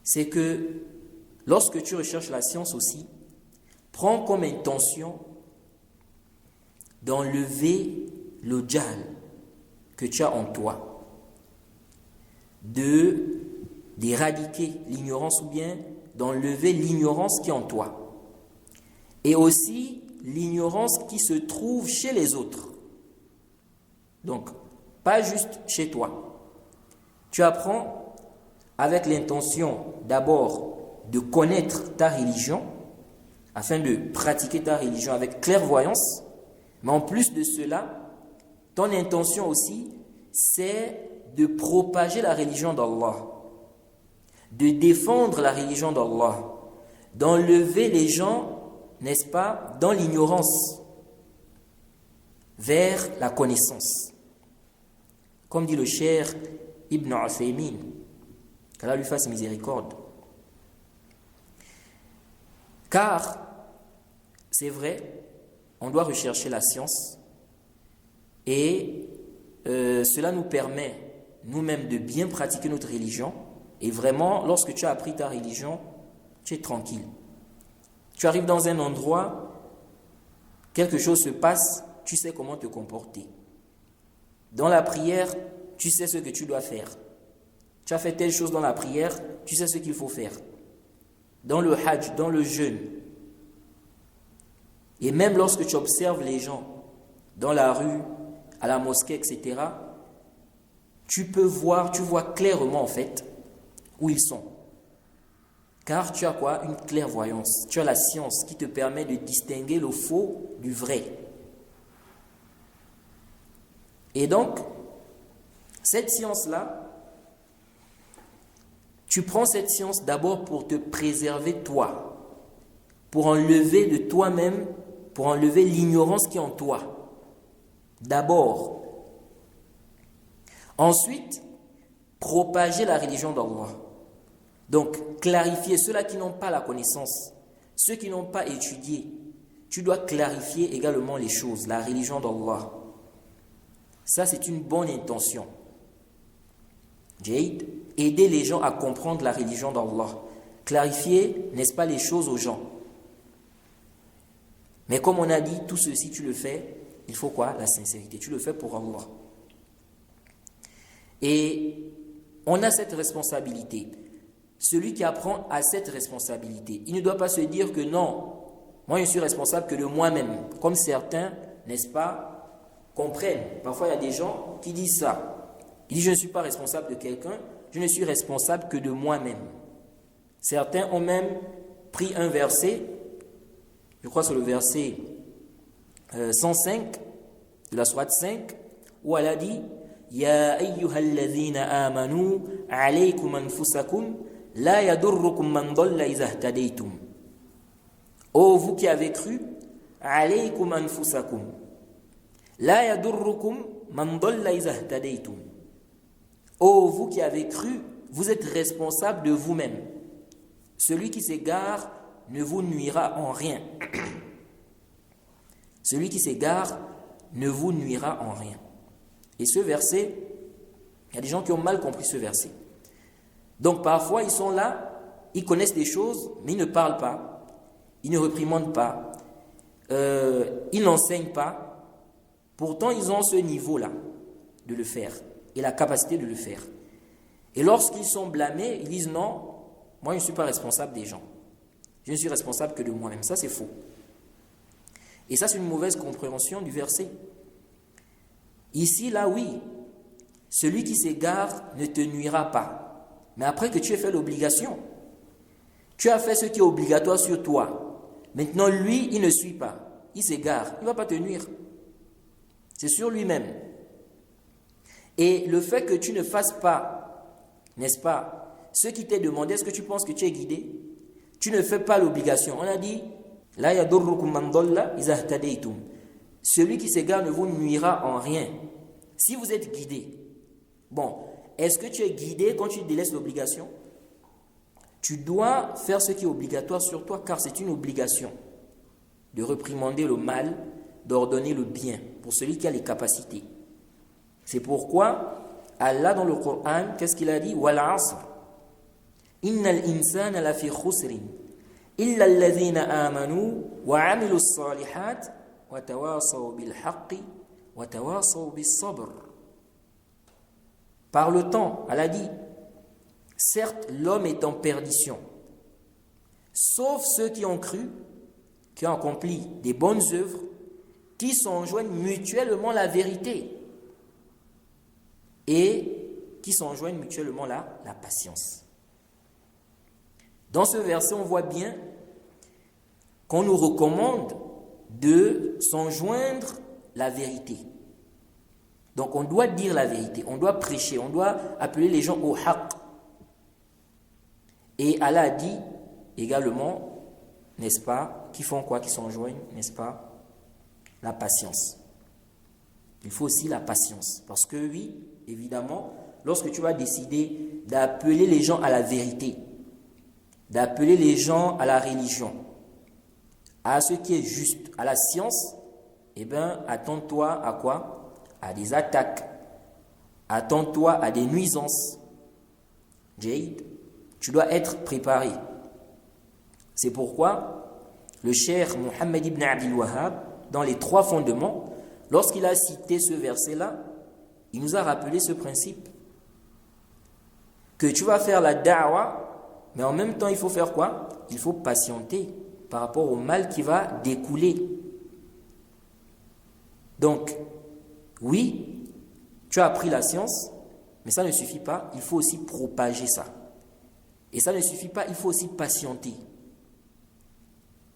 c'est que lorsque tu recherches la science aussi, prends comme intention d'enlever le jahl que tu as en toi, d'éradiquer l'ignorance ou bien d'enlever l'ignorance qui est en toi. Et aussi l'ignorance qui se trouve chez les autres. Donc, pas juste chez toi. Tu apprends avec l'intention d'abord de connaître ta religion, afin de pratiquer ta religion avec clairvoyance, mais en plus de cela, ton intention aussi, c'est de propager la religion d'Allah, de défendre la religion d'Allah, d'enlever les gens, n'est-ce pas, dans l'ignorance vers la connaissance. Comme dit le cher Ibn Uthaymin, qu'Allah lui fasse miséricorde. Car, c'est vrai, on doit rechercher la science et cela nous permet nous-mêmes de bien pratiquer notre religion. Et vraiment, lorsque tu as appris ta religion, tu es tranquille. Tu arrives dans un endroit, quelque chose se passe, tu sais comment te comporter. Dans la prière, tu sais ce que tu dois faire. Tu as fait telle chose dans la prière, tu sais ce qu'il faut faire. Dans le hajj, dans le jeûne. Et même lorsque tu observes les gens dans la rue, à la mosquée, etc., tu vois clairement en fait où ils sont. Car tu as quoi? Une clairvoyance. Tu as la science qui te permet de distinguer le faux du vrai. Et donc, cette science-là, tu prends cette science d'abord pour te préserver toi, pour enlever de toi-même, pour enlever l'ignorance qui est en toi. D'abord. Ensuite, propager la religion d'Allah. Donc, clarifier ceux-là qui n'ont pas la connaissance, ceux qui n'ont pas étudié. Tu dois clarifier également les choses, la religion d'Allah. Ça, c'est une bonne intention. Jade, aider les gens à comprendre la religion d'Allah. Clarifier, n'est-ce pas, les choses aux gens. Mais comme on a dit, tout ceci, tu le fais, il faut quoi? La sincérité. Tu le fais pour Allah. Et on a cette responsabilité. Celui qui apprend a cette responsabilité. Il ne doit pas se dire que non, moi je suis responsable que de moi-même. Comme certains, n'est-ce pas, comprennent. Parfois il y a des gens qui disent ça. Ils disent je ne suis pas responsable de quelqu'un, je ne suis responsable que de moi-même. Certains ont même pris un verset, je crois c'est le verset 105 de la sourate 5, où elle a dit Ya ayyuhalladhina amanu alaykum anfusakum la yadurrukum man dalla iza ihtadaytum. Ô vous qui avez cru, alaykum anfusakum la yadurrukum man dalla iza ihtadaytum. Ô vous qui avez cru, vous êtes responsable de vous-même. Celui qui s'égare ne vous nuira en rien. Celui qui s'égare ne vous nuira en rien. Et ce verset, il y a des gens qui ont mal compris ce verset. Donc parfois ils sont là, ils connaissent des choses, mais ils ne parlent pas, ils ne réprimandent pas, ils n'enseignent pas. Pourtant ils ont ce niveau-là de le faire et la capacité de le faire. Et lorsqu'ils sont blâmés, ils disent non, moi je ne suis pas responsable des gens. Je ne suis responsable que de moi-même. Ça c'est faux. Et ça c'est une mauvaise compréhension du verset. Ici, là, oui, celui qui s'égare ne te nuira pas. Mais après que tu aies fait l'obligation, tu as fait ce qui est obligatoire sur toi. Maintenant, lui, il ne suit pas. Il s'égare. Il ne va pas te nuire. C'est sur lui-même. Et le fait que tu ne fasses pas, n'est-ce pas, ce qui t'est demandé, est-ce que tu penses que tu es guidé? Tu ne fais pas l'obligation. On a dit, la yadurrukum man dalla iza ihtadaytum. Celui qui s'égare ne vous nuira en rien. Si vous êtes guidé, bon, est-ce que tu es guidé quand tu délaisses l'obligation? Tu dois faire ce qui est obligatoire sur toi, car c'est une obligation de réprimander le mal, d'ordonner le bien, pour celui qui a les capacités. C'est pourquoi Allah dans le Coran, qu'est-ce qu'il a dit? Wal asr, innal insana lafi khusrin, illa alladhina amanu wa amilu s-salihat Par le temps, elle a dit, certes l'homme est en perdition, sauf ceux qui ont cru, qui ont accompli des bonnes œuvres, qui s'enjoignent mutuellement la vérité et qui s'enjoignent mutuellement la patience. Dans ce verset, on voit bien qu'on nous recommande de s'enjoindre la vérité. Donc on doit dire la vérité, on doit prêcher, on doit appeler les gens au haqq. Et Allah a dit également, n'est-ce pas, qui font quoi, qui s'enjoignent, n'est-ce pas, la patience. Il faut aussi la patience, parce que oui, évidemment, lorsque tu vas décider d'appeler les gens à la vérité, d'appeler les gens à la religion, à ce qui est juste, à la science, eh bien, attends-toi à quoi? À des attaques. Attends-toi à des nuisances. Jade, tu dois être préparé. C'est pourquoi le cheikh Mohammed ibn Abdul Wahhab, dans les 3 fondements, lorsqu'il a cité ce verset-là, il nous a rappelé ce principe. Que tu vas faire la da'wa, mais en même temps, il faut faire quoi? Il faut patienter par rapport au mal qui va découler. Donc, oui, tu as appris la science, mais ça ne suffit pas, il faut aussi propager ça. Et ça ne suffit pas, il faut aussi patienter.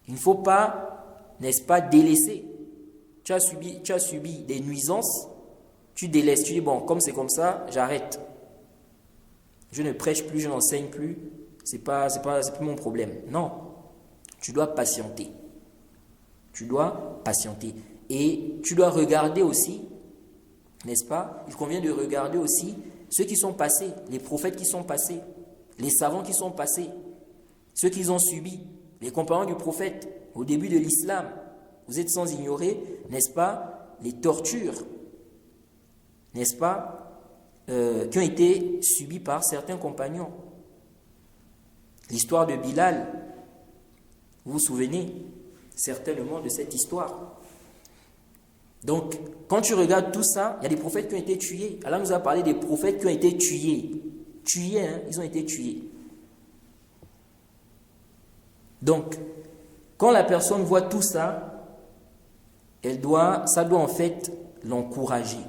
Il ne faut pas, n'est-ce pas, délaisser. Tu as subi des nuisances, tu délaisses, tu dis bon, comme c'est comme ça, j'arrête. Je ne prêche plus, je n'enseigne plus. C'est plus mon problème. Non, tu dois patienter. Tu dois patienter. Et tu dois regarder aussi, n'est-ce pas? Il convient de regarder aussi ceux qui sont passés, les prophètes qui sont passés, les savants qui sont passés, ceux qu'ils ont subis, les compagnons du prophète au début de l'islam. Vous êtes sans ignorer, n'est-ce pas, les tortures, n'est-ce pas, qui ont été subies par certains compagnons. L'histoire de Bilal, vous vous souvenez certainement de cette histoire. Donc, quand tu regardes tout ça, il y a des prophètes qui ont été tués. Allah nous a parlé des prophètes qui ont été tués. Tués, hein, ils ont été tués. Donc, quand la personne voit tout ça, ça doit en fait l'encourager.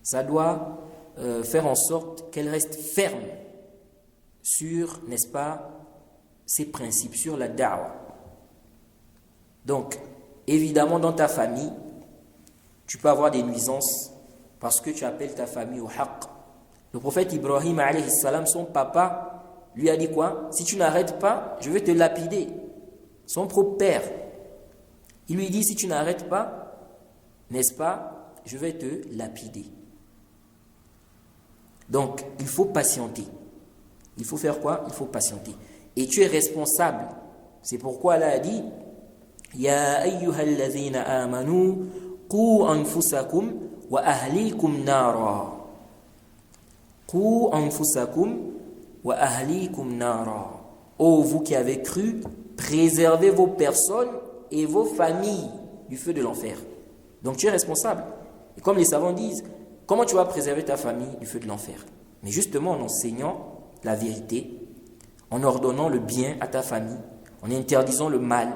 Ça doit faire en sorte qu'elle reste ferme sur, n'est-ce pas, ses principes, sur la da'wa. Donc, évidemment, dans ta famille, tu peux avoir des nuisances parce que tu appelles ta famille au haqq. Le prophète Ibrahim, alayhi salam, son papa, lui a dit quoi? Si tu n'arrêtes pas, je vais te lapider. Son propre père. Il lui dit, si tu n'arrêtes pas, n'est-ce pas, je vais te lapider. Donc, il faut patienter. Il faut faire quoi? Il faut patienter. Et tu es responsable. C'est pourquoi Allah a dit, Ya ayyuhalladhina amanu, qu anfusakum wa ahlikum nara. Qu anfusakum wa ahlikum nara. Ô vous qui avez cru, préservez vos personnes et vos familles du feu de l'enfer. Donc tu es responsable. Et comme les savants disent, comment tu vas préserver ta famille du feu de l'enfer? Mais justement en enseignant la vérité, en ordonnant le bien à ta famille, en interdisant le mal.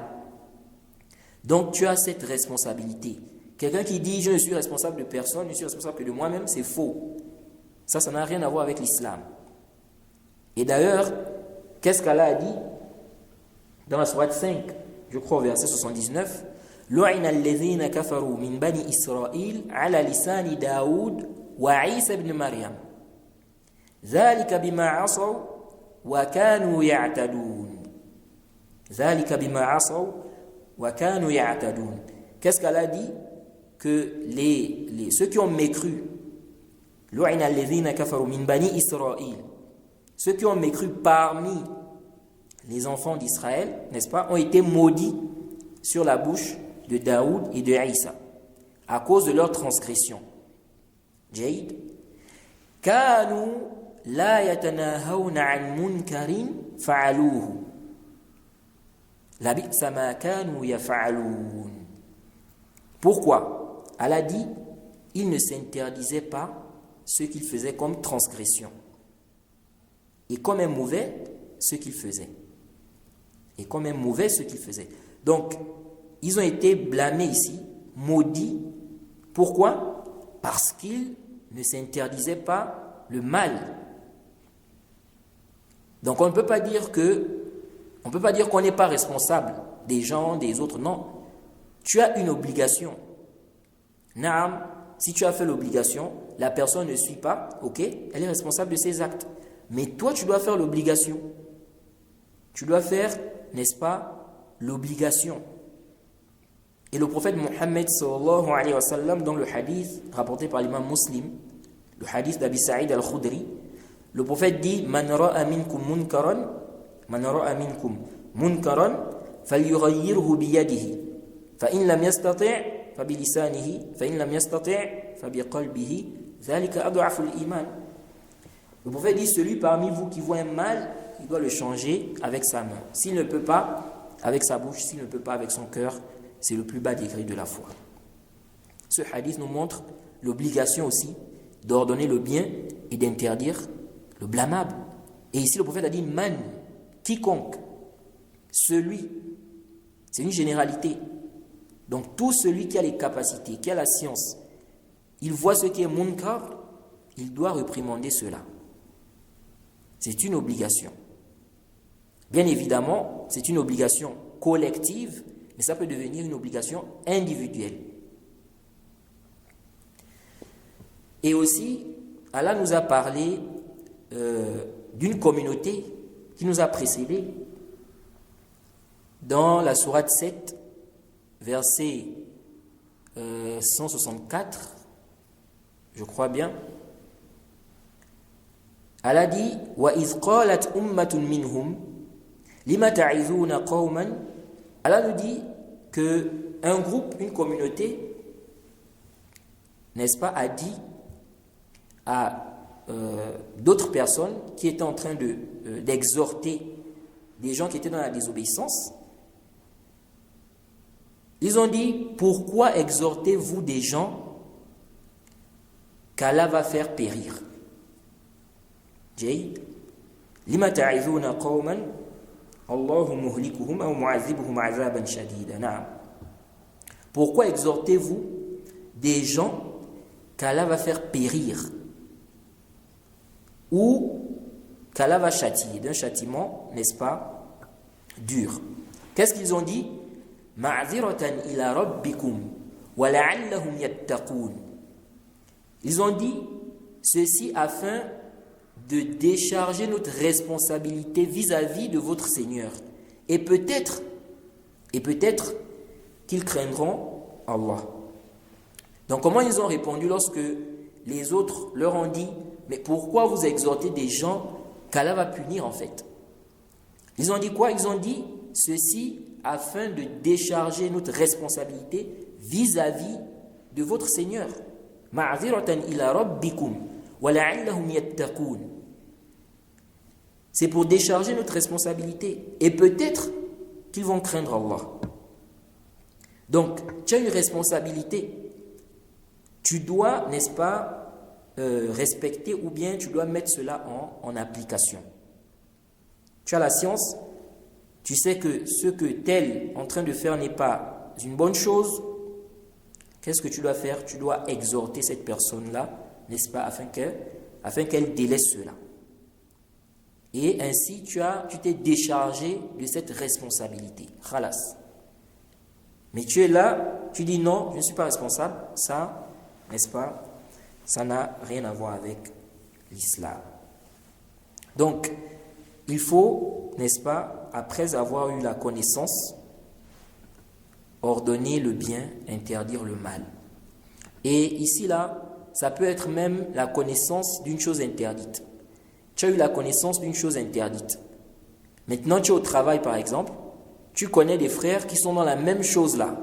Donc tu as cette responsabilité. Quelqu'un qui dit je ne suis responsable de personne, je suis responsable que de moi-même, c'est faux. Ça n'a rien à voir avec l'islam. Et d'ailleurs, qu'est-ce qu'Allah a dit dans la sourate 5, je crois au verset 79, لُعِنَ الَّذِينَ كَفَرُوا مِنْ بَنِي إِسْرَائِيلَ عَلَى لِسَانِ دَاوُدَ وَعِيسَى بْنِ مَرْيَمَ ذَلِكَ بِمَا عَصَوْا وَكَانُوا يَعْتَدُونَ ذَلِكَ بِمَا عَصَوْا وَكَانُوا يَعْتَدُونَ. Qu'est-ce qu'Allah dit? Que ceux qui ont mécru, لُعِنَ الَّذِينَ كَفَرُوا مِنْ بَنِي إِسْرَائِيلَ, ceux qui ont mécru parmi les enfants d'Israël, n'est-ce pas, ont été maudits sur la bouche de Daoud et de Isa à cause de leur transgression. Jaïd. Kanu la yatanahawna an munkarin fa'aluhu. Labi'sa ma kanu yaf'alun. Pourquoi? Allah dit, ils ne s'interdisaient pas ce qu'ils faisaient comme transgression. Et comme un mauvais, ce qu'ils faisaient. Et comme un mauvais, ce qu'ils faisaient. Donc, ils ont été blâmés ici, maudits. Pourquoi? Parce qu'ils ne s'interdisaient pas le mal. Donc, on ne peut pas dire qu'on n'est pas responsable des gens, des autres. Non. Tu as une obligation. Naam, si tu as fait l'obligation, la personne ne suit pas, ok, elle est responsable de ses actes. Mais toi, tu dois faire l'obligation. Tu dois faire, n'est-ce pas, l'obligation. Et le prophète Mohammed sallallahu alayhi wa sallam, dans le hadith rapporté par l'imam Muslim, le hadith d'Abi Sa'id al-Khudri, le prophète dit Man ra'a minkum munkaran falyughayyirhu biyadihi fa in lam yastati' fa bilisanihi fa in lam yastati' fa biqalbihi dhalika ad'afu al-iman. Le prophète dit celui parmi vous qui voit un mal, il doit le changer avec sa main. S'il ne peut pas avec sa bouche, s'il ne peut pas avec son cœur, c'est le plus bas degré de la foi. Ce hadith nous montre l'obligation aussi d'ordonner le bien et d'interdire le blâmable. Et ici le prophète a dit man, quiconque, celui, c'est une généralité. Donc tout celui qui a les capacités, qui a la science, il voit ce qui est munkar, il doit réprimander cela. C'est une obligation. Bien évidemment, c'est une obligation collective, mais ça peut devenir une obligation individuelle. Et aussi, Allah nous a parlé d'une communauté qui nous a précédés. Dans la sourate 7, verset 164, je crois bien, elle a dit « Wa iz qalat ummatun minhum lima ta'izuna qawman » Allah nous dit que un groupe, une communauté, n'est-ce pas, a dit à d'autres personnes qui étaient en train d'exhorter des gens qui étaient dans la désobéissance. Ils ont dit, pourquoi exhortez-vous des gens qu'Allah va faire périr? Jay, lima ta'izuna qawman Allahu muhlikuhum aw mu'azibuhum 'azaban shadida. Na'am. Pourquoi exhortez-vous des gens qu'Allah va faire périr ou qu'Allah va châtier, d'un châtiment, n'est-ce pas, dur? Qu'est-ce qu'ils ont dit? Ma'ziratan ila rabbikum wa la'allahum yattaqun. Ils ont dit ceci afin de décharger notre responsabilité vis-à-vis de votre Seigneur. Et peut-être qu'ils craindront Allah. Donc comment ils ont répondu lorsque les autres leur ont dit « Mais pourquoi vous exhortez des gens qu'Allah va punir en fait ?» Ils ont dit quoi? Ils ont dit ceci afin de décharger notre responsabilité vis-à-vis de votre Seigneur. Ma'ziratan ila rabbikum wa la'allahum yattaqun. C'est pour décharger notre responsabilité. Et peut-être qu'ils vont craindre Allah. Donc, tu as une responsabilité. Tu dois, n'est-ce pas, respecter ou bien tu dois mettre cela en application. Tu as la science, tu sais que ce que tel est en train de faire n'est pas une bonne chose. Qu'est-ce que tu dois faire? Tu dois exhorter cette personne-là, n'est-ce pas, afin qu'elle délaisse cela. Et ainsi, tu t'es déchargé de cette responsabilité. Khalas. Mais tu es là, tu dis non, je ne suis pas responsable. Ça, n'est-ce pas, ça n'a rien à voir avec l'islam. Donc, il faut, n'est-ce pas, après avoir eu la connaissance, ordonner le bien, interdire le mal. Et ici, là, ça peut être même la connaissance d'une chose interdite. Tu as eu la connaissance d'une chose interdite. Maintenant, tu es au travail, par exemple, tu connais des frères qui sont dans la même chose là.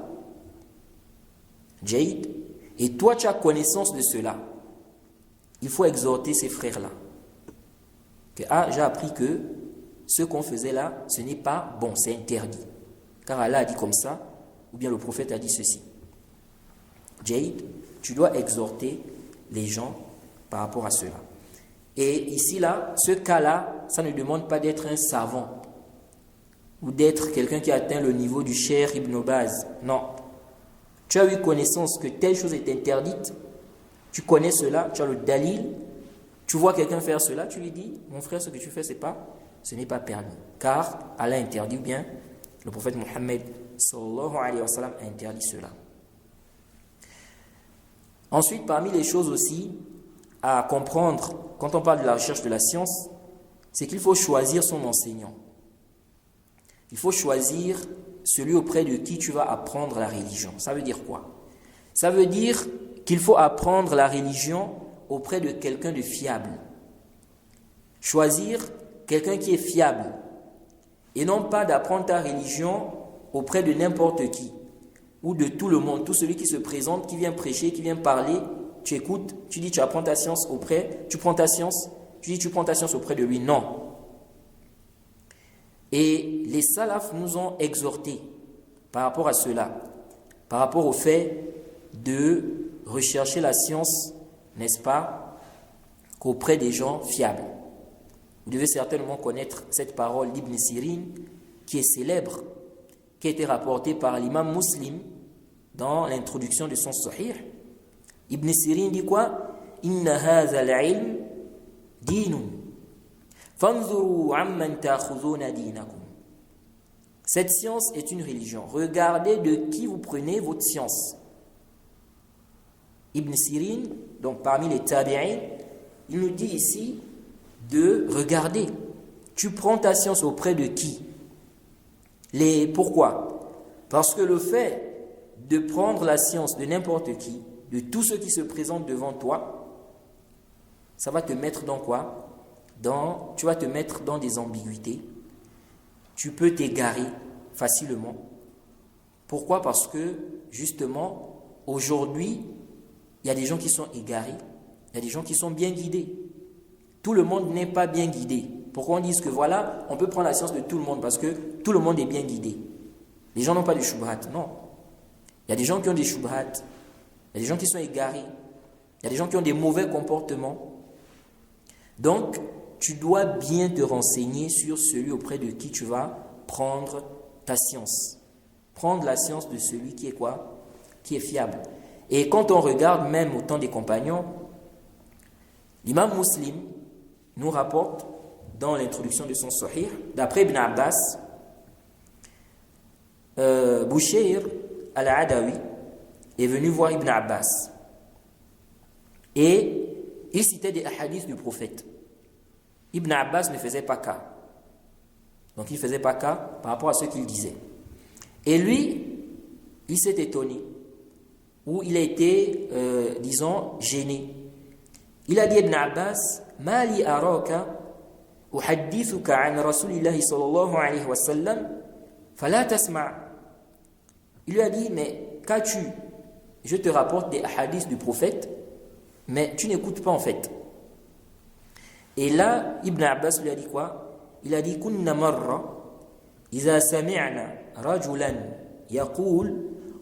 Jade, et toi, tu as connaissance de cela. Il faut exhorter ces frères-là. Que, j'ai appris que ce qu'on faisait là, ce n'est pas bon, c'est interdit. Car Allah a dit comme ça, ou bien le prophète a dit ceci. Jade, tu dois exhorter les gens par rapport à cela. Et ici, là, ce cas-là, ça ne demande pas d'être un savant ou d'être quelqu'un qui a atteint le niveau du Cheikh Ibn Baz. Non. Tu as eu connaissance que telle chose est interdite, tu connais cela, tu as le dalil, tu vois quelqu'un faire cela, tu lui dis, mon frère, ce que tu fais, ce n'est pas permis. Car Allah interdit, ou bien le prophète Mohammed sallallahu alayhi wa sallam a interdit cela. Ensuite, parmi les choses aussi à comprendre quand on parle de la recherche de la science, c'est qu'il faut choisir son enseignant. Il faut choisir celui auprès de qui tu vas apprendre la religion. Ça veut dire quoi? Ça veut dire qu'il faut apprendre la religion auprès de quelqu'un de fiable. Choisir quelqu'un qui est fiable et non pas d'apprendre ta religion auprès de n'importe qui ou de tout le monde, tout celui qui se présente, qui vient prêcher, qui vient parler. Tu écoutes, tu dis tu apprends ta science auprès, tu prends ta science, tu dis tu prends ta science auprès de lui. Non. Et les salafs nous ont exhortés par rapport à cela, par rapport au fait de rechercher la science, n'est-ce pas, qu'auprès des gens fiables. Vous devez certainement connaître cette parole d'Ibn Sirin qui est célèbre, qui a été rapportée par l'imam Muslim dans l'introduction de son Sahih. Ibn Sirin dit quoi? Inna hadha al-ilm dinun fanzuru amman ta'khudhuna dinakum. Cette science est une religion. Regardez de qui vous prenez votre science. Ibn Sirin, donc parmi les tabi'in, il nous dit ici de regarder. Tu prends ta science auprès de qui? Pourquoi? Parce que le fait de prendre la science de n'importe qui, de tout ce qui se présente devant toi, ça va te mettre dans quoi? Tu vas te mettre dans des ambiguïtés. Tu peux t'égarer facilement. Pourquoi? Parce que, justement, aujourd'hui, il y a des gens qui sont égarés, il y a des gens qui sont bien guidés. Tout le monde n'est pas bien guidé. Pourquoi on dit que voilà, on peut prendre la science de tout le monde parce que tout le monde est bien guidé. Les gens n'ont pas de shubhat, non. Il y a des gens qui ont des shubhat, il y a des gens qui sont égarés, il y a des gens qui ont des mauvais comportements. Donc, tu dois bien te renseigner sur celui auprès de qui tu vas prendre ta science. Prendre la science de celui qui est quoi? Qui est fiable. Et quand on regarde même au temps des compagnons, l'imam Muslim nous rapporte dans l'introduction de son Sahih, d'après Ibn Abbas, Bouchayr al-Adawi est venu voir Ibn Abbas et il citait des hadiths du prophète. Ibn Abbas ne faisait pas cas. Donc il ne faisait pas cas par rapport à ce qu'il disait. Et lui, il s'est étonné, ou il a été, disons, gêné. Il a dit Ibn Abbas, Ma li araka uhaddithuka an Rasulillahi sallallahu alayhi wa sallam, fala tasma'. Il lui a dit, mais qu'as-tu? Je te rapporte des hadiths du prophète, mais tu n'écoutes pas en fait. Et là, Ibn Abbas lui a dit quoi? Il a dit, Kunna marra, iza sami'na rajulan yaqul,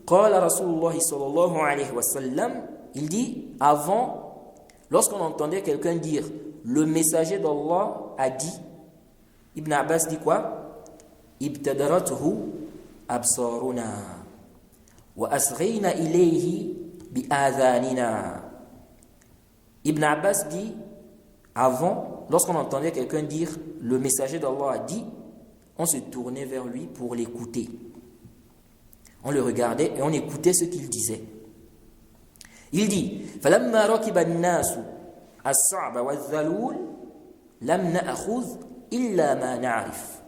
qala Rasulullah sallallahu alayhi wa sallam. Il dit, avant, lorsqu'on entendait quelqu'un dire, le messager d'Allah a dit, Ibn Abbas dit quoi? Ibtadarathu absaruna wa asghayna ilayhi bi adhanina. Ibn Abbas dit, avant, lorsqu'on entendait quelqu'un dire le messager d'Allah a dit, on se tournait vers lui pour l'écouter. On le regardait et on écoutait ce qu'il disait. Il dit, فَلَمَّا رَكِبَ النَّاسُ الصَّعْبَ وَالذَّلُولِ لَمْ نَأْخُذْ إِلَّا مَا نَعْرِفُ.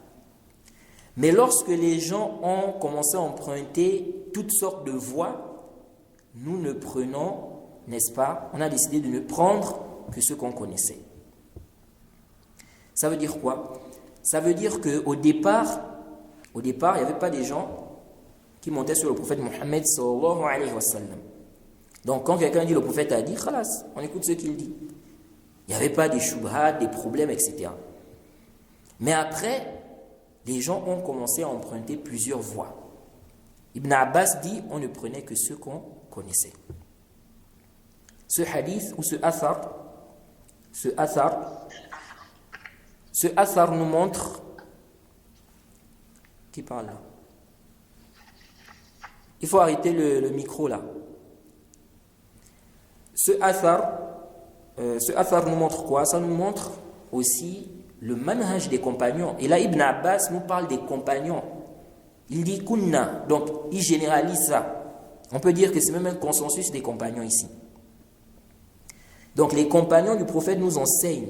Mais lorsque les gens ont commencé à emprunter toutes sortes de voies, nous ne prenons, n'est-ce pas, on a décidé de ne prendre que ce qu'on connaissait. Ça veut dire quoi? Ça veut dire qu'au départ, il n'y avait pas des gens qui montaient sur le prophète Mohammed sallallahu alayhi wa sallam. Donc quand quelqu'un dit le prophète a dit, khalas, on écoute ce qu'il dit. Il n'y avait pas des shubhat, des problèmes, etc. Mais après, les gens ont commencé à emprunter plusieurs voies. Ibn Abbas dit, on ne prenait que ce qu'on connaissait. Ce hadith ou ce athar nous montre. Qui parle là? Il faut arrêter le micro là. Ce athar nous montre quoi? Ça nous montre aussi le manhaj des compagnons. Et là, Ibn Abbas nous parle des compagnons. Il dit kunna, donc il généralise ça. On peut dire que c'est même un consensus des compagnons ici. Donc les compagnons du prophète nous enseignent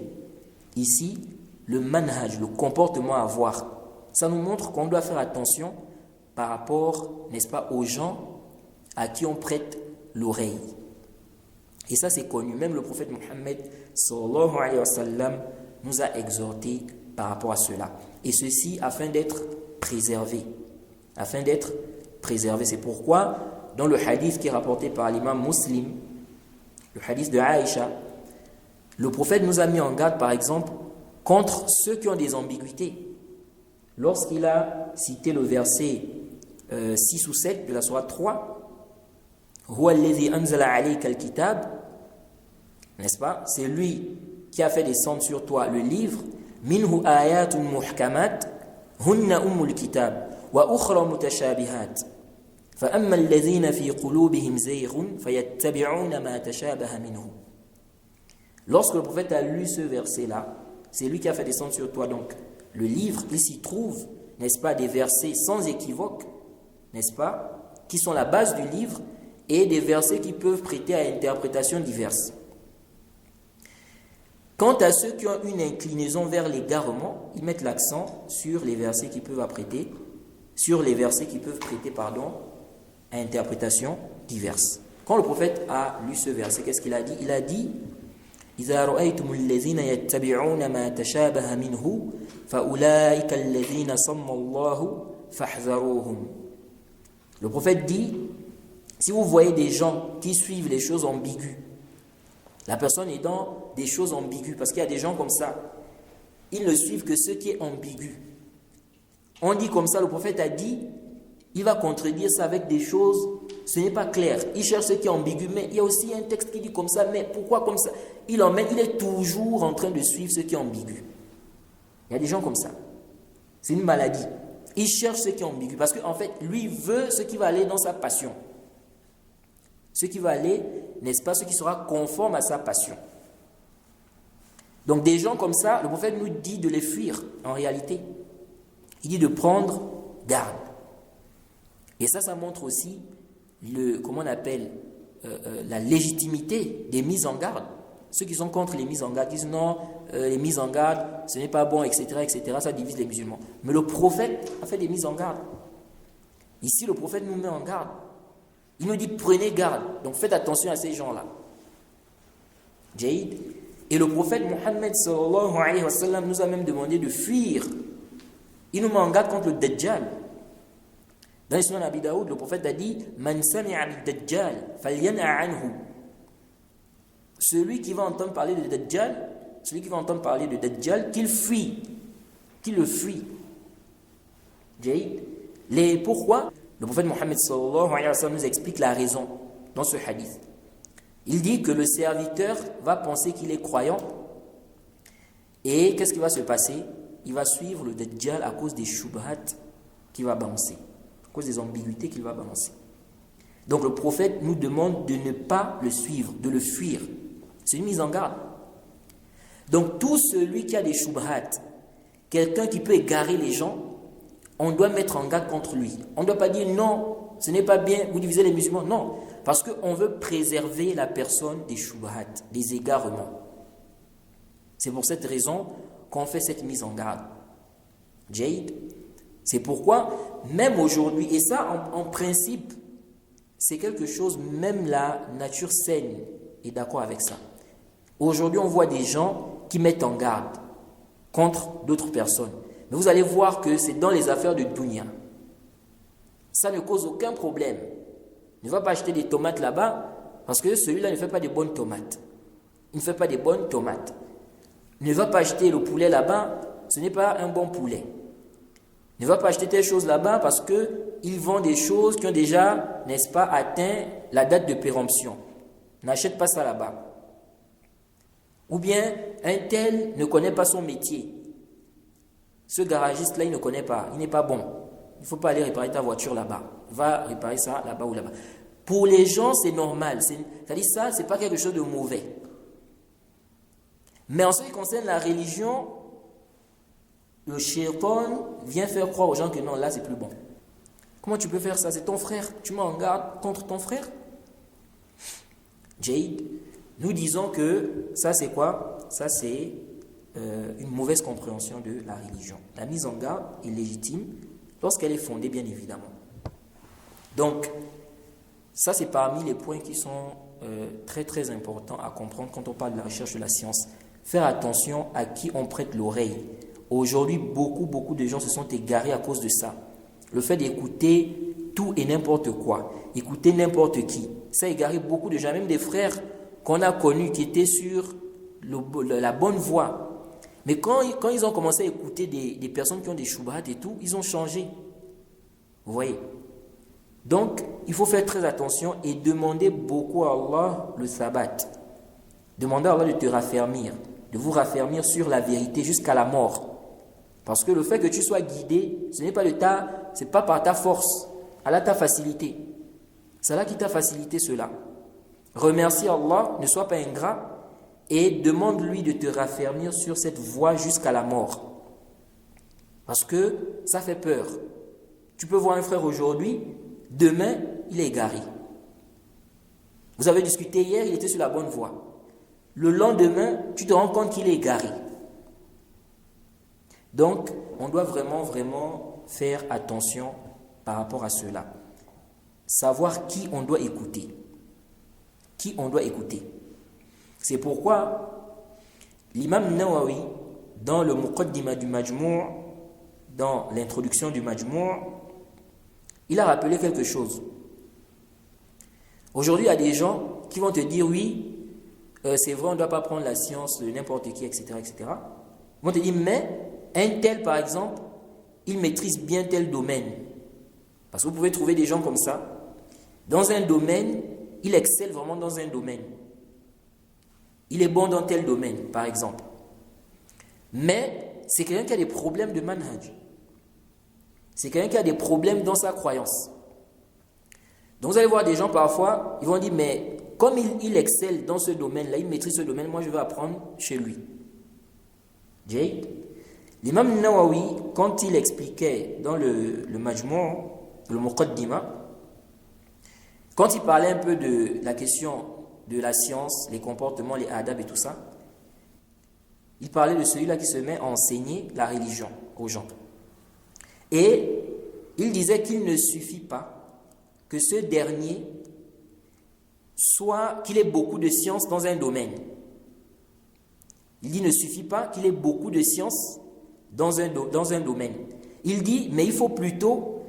ici le manhaj, le comportement à avoir. Ça nous montre qu'on doit faire attention par rapport, n'est-ce pas, aux gens à qui on prête l'oreille. Et ça c'est connu. Même le prophète Mohammed sallallahu alayhi wa sallam nous a exhortés par rapport à cela. Et ceci afin d'être préservé. Afin d'être préservé. C'est pourquoi dans le hadith qui est rapporté par l'imam Muslim, le hadith de Aïcha, le prophète nous a mis en garde par exemple contre ceux qui ont des ambiguïtés. Lorsqu'il a cité le verset 6 ou 7 de la sourate 3, Huwa alladhi anzala alayka al-kitab, n'est-ce pas? C'est lui qui a fait descendre sur toi le livre, minhu ayatun muhkamat, hunna ummul kitab, wa ukhra mutashabihat. Fa amma alladhina fi qulubihim zayghun fayattabi'una ma tashabaha minhu. Lorsque le prophète a lu ce verset-là, c'est lui qui a fait descendre sur toi donc le livre, il s'y trouve, n'est-ce pas, des versets sans équivoque, n'est-ce pas, qui sont la base du livre, et des versets qui peuvent prêter à interprétation diverses. Quant à ceux qui ont une inclinaison vers l'égarement, ils mettent l'accent sur les versets qui peuvent prêter, à interprétation diverses. Quand le prophète a lu ce verset, qu'est-ce qu'il a dit? Il a dit إِذَا رَأَيْتُمُ الَّذِينَ يَتَّبِعُونَ مَا تَشَابَهَ مِنْهُ فَأُولَٰئِكَ الَّذِينَ صَمَّ اللَّهُ فَاحْذَرُوهُمْ. Le prophète dit, si vous voyez des gens qui suivent les choses ambiguës, la personne est dans des choses ambiguës, parce qu'il y a des gens comme ça, ils ne suivent que ce qui est ambigu. On dit comme ça, le prophète a dit, il va contredire ça avec des choses, ce n'est pas clair. Il cherche ce qui est ambigu, mais il y a aussi un texte qui dit comme ça, mais pourquoi comme ça? Il est toujours en train de suivre ce qui est ambigu. Il y a des gens comme ça. C'est une maladie. Il cherche ce qui est ambigu, parce qu'en fait, lui veut ce qui va aller dans sa passion. Ce qui va aller, n'est-ce pas, ce qui sera conforme à sa passion. Donc des gens comme ça, le prophète nous dit de les fuir, en réalité. Il dit de prendre garde. Et ça montre aussi la légitimité des mises en garde. Ceux qui sont contre les mises en garde disent non, les mises en garde, ce n'est pas bon, etc., etc. Ça divise les musulmans. Mais le prophète a fait des mises en garde. Ici, le prophète nous met en garde. Il nous dit prenez garde. Donc faites attention à ces gens-là. Jaïd. Et le prophète Mohammed sallallahu alayhi wa sallam nous a même demandé de fuir. Il nous met en garde contre le Dajjal. Dans le Sunan Abi Daoud, le prophète a dit Man sami'a bid-Dajjal falyan'a anhu. Celui qui va entendre parler de Dajjal, qu'il fuit, qu'il le fuit. Pourquoi? Le prophète Mohammed sallallahu alayhi wa sallam nous explique la raison dans ce hadith. Il dit que le serviteur va penser qu'il est croyant et qu'est-ce qui va se passer? Il va suivre le Dajjal à cause des shubhat qu'il va balancer, à cause des ambiguïtés qu'il va balancer. Donc le prophète nous demande de ne pas le suivre, de le fuir. C'est une mise en garde. Donc tout celui qui a des shubhat, quelqu'un qui peut égarer les gens, on doit mettre en garde contre lui. On ne doit pas dire non, ce n'est pas bien, vous divisez les musulmans. Non, parce qu'on veut préserver la personne des shubhat, des égarements. C'est pour cette raison qu'on fait cette mise en garde. Jade, c'est pourquoi, même aujourd'hui, et ça en principe, c'est quelque chose, même la nature saine est d'accord avec ça. Aujourd'hui, on voit des gens qui mettent en garde contre d'autres personnes. Mais vous allez voir que c'est dans les affaires de dunya. Ça ne cause aucun problème. Ne va pas acheter des tomates là-bas parce que celui-là ne fait pas de bonnes tomates. Il ne fait pas de bonnes tomates. Ne va pas acheter le poulet là-bas, ce n'est pas un bon poulet. Ne va pas acheter telle chose là-bas parce qu'ils vendent des choses qui ont déjà, n'est-ce pas, atteint la date de péremption. N'achète pas ça là-bas. Ou bien, un tel ne connaît pas son métier. Ce garagiste-là, il ne connaît pas, il n'est pas bon. Il ne faut pas aller réparer ta voiture là-bas. Va réparer ça là-bas ou là-bas. Pour les gens, c'est normal. C'est-à-dire ça, ce n'est pas quelque chose de mauvais. Mais en ce qui concerne la religion, le shaitan vient faire croire aux gens que non, là, c'est plus bon. Comment tu peux faire ça? C'est ton frère. Tu mets en garde contre ton frère? Jade, nous disons que ça, c'est quoi? Ça, c'est une mauvaise compréhension de la religion. La mise en garde est légitime lorsqu'elle est fondée, bien évidemment. Donc, ça, c'est parmi les points qui sont très, très importants à comprendre quand on parle de la recherche de la science. Faire attention à qui on prête l'oreille. Aujourd'hui, beaucoup de gens se sont égarés à cause de ça. Le fait d'écouter tout et n'importe quoi, écouter n'importe qui, ça a égaré beaucoup de gens, même des frères qu'on a connus qui étaient sur la bonne voie. Mais quand ils ont commencé à écouter des personnes qui ont des shubhat et tout, ils ont changé. Vous voyez? Donc, il faut faire très attention et demander beaucoup à Allah le sabbat. Demandez à Allah de te raffermir, de vous raffermir sur la vérité jusqu'à la mort. Parce que le fait que tu sois guidé, ce n'est pas c'est pas par ta force, Allah t'a facilité. C'est Allah qui t'a facilité cela. Remercie Allah, ne sois pas ingrat et demande-lui de te raffermir sur cette voie jusqu'à la mort. Parce que ça fait peur. Tu peux voir un frère aujourd'hui, demain, il est égaré. Vous avez discuté hier, il était sur la bonne voie. le lendemain, tu te rends compte qu'il est égaré. Donc, on doit vraiment faire attention par rapport à cela. Savoir qui on doit écouter. Qui on doit écouter. C'est pourquoi l'imam Nawawi, dans le Muqaddima du Majmou', dans l'introduction du Majmou', il a rappelé quelque chose. Aujourd'hui, il y a des gens qui vont te dire, oui, c'est vrai, on ne doit pas prendre la science de n'importe qui, etc., etc. Ils vont te dire, mais un tel, par exemple, il maîtrise bien tel domaine. Parce que vous pouvez trouver des gens comme ça. Dans un domaine, il excelle vraiment dans un domaine. Il est bon dans tel domaine, par exemple. Mais c'est quelqu'un qui a des problèmes de manhaj. C'est quelqu'un qui a des problèmes dans sa croyance. Donc vous allez voir des gens parfois, ils vont dire, mais comme il excelle dans ce domaine-là, il maîtrise ce domaine, moi je vais apprendre chez lui. Jade. L'imam Nawawi, quand il expliquait dans le Majmou', le Muqaddima, quand il parlait un peu de la question de la science, les comportements, les adab et tout ça, il parlait de celui-là qui se met à enseigner la religion aux gens. Et il disait qu'il ne suffit pas que ce dernier qu'il ait beaucoup de science dans un domaine. Il dit, il ne suffit pas qu'il ait beaucoup de science dans un domaine. Il dit, mais il faut plutôt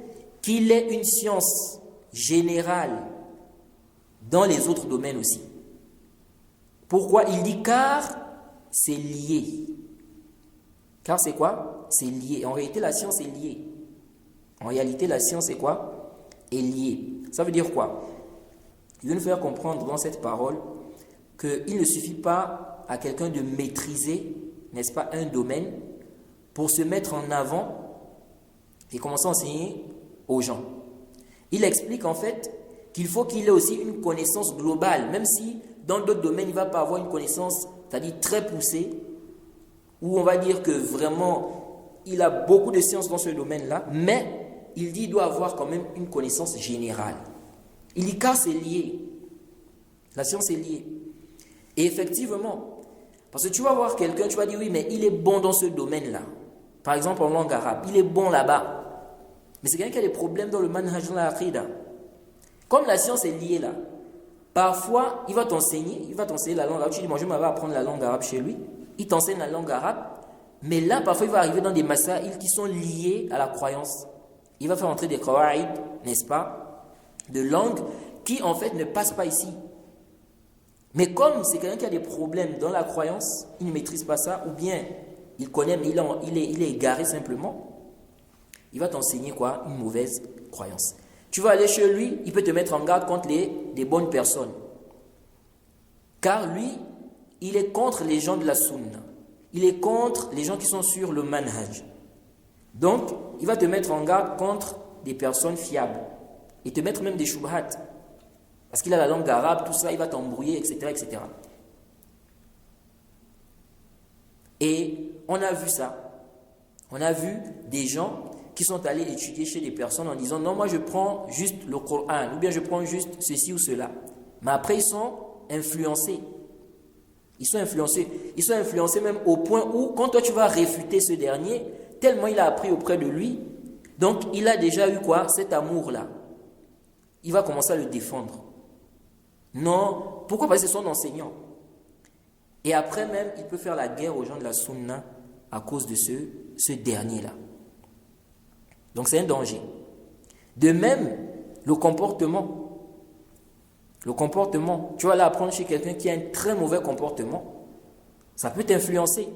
qu'il ait une science générale dans les autres domaines aussi. Pourquoi? Il dit, car c'est lié. Car c'est quoi? C'est lié. En réalité, la science est liée. En réalité, la science est quoi? Est liée. Ça veut dire quoi? Il veut nous faire comprendre dans cette parole qu'il ne suffit pas à quelqu'un de maîtriser, n'est-ce pas, un domaine pour se mettre en avant et commencer à enseigner aux gens. Il explique en fait qu'il faut qu'il ait aussi une connaissance globale, même si dans d'autres domaines, il ne va pas avoir une connaissance, c'est-à-dire très poussée, où on va dire que vraiment, il a beaucoup de sciences dans ce domaine-là, mais il dit qu'il doit avoir quand même une connaissance générale. Il dit car c'est lié. La science est liée. Et effectivement, parce que tu vas voir quelqu'un, tu vas dire oui, mais il est bon dans ce domaine-là. Par exemple, en langue arabe, il est bon là-bas. Mais c'est quelqu'un qui a des problèmes dans le manhaj, dans la aqida. Comme la science est liée là, parfois, il va t'enseigner la langue arabe. Tu dis, moi, je vais apprendre la langue arabe chez lui. Il t'enseigne la langue arabe. Mais là, parfois, il va arriver dans des masaïl qui sont liés à la croyance. Il va faire entrer des qawaïd, n'est-ce pas, de langue qui, en fait, ne passent pas ici. Mais comme c'est quelqu'un qui a des problèmes dans la croyance, il ne maîtrise pas ça, ou bien il connaît, mais il est égaré simplement, il va t'enseigner quoi? Une mauvaise croyance. Tu vas aller chez lui, il peut te mettre en garde contre des bonnes personnes. Car lui, il est contre les gens de la sunna. Il est contre les gens qui sont sur le manhaj. Donc, il va te mettre en garde contre des personnes fiables. Et te mettre même des shubhat. Parce qu'il a la langue arabe, tout ça, il va t'embrouiller, etc., etc. Et on a vu ça. On a vu des gens qui sont allés étudier chez des personnes en disant « Non, moi je prends juste le Coran, ou bien je prends juste ceci ou cela. » Mais après, ils sont influencés. Ils sont influencés même au point où, quand toi tu vas réfuter ce dernier, tellement il a appris auprès de lui, donc il a déjà eu quoi? Cet amour-là. Il va commencer à le défendre. Non, pourquoi? Parce que c'est son enseignant. Et après même, il peut faire la guerre aux gens de la sunna à cause de ce dernier-là. Donc c'est un danger. De même, le comportement. Le comportement. Tu vas aller apprendre chez quelqu'un qui a un très mauvais comportement. Ça peut t'influencer.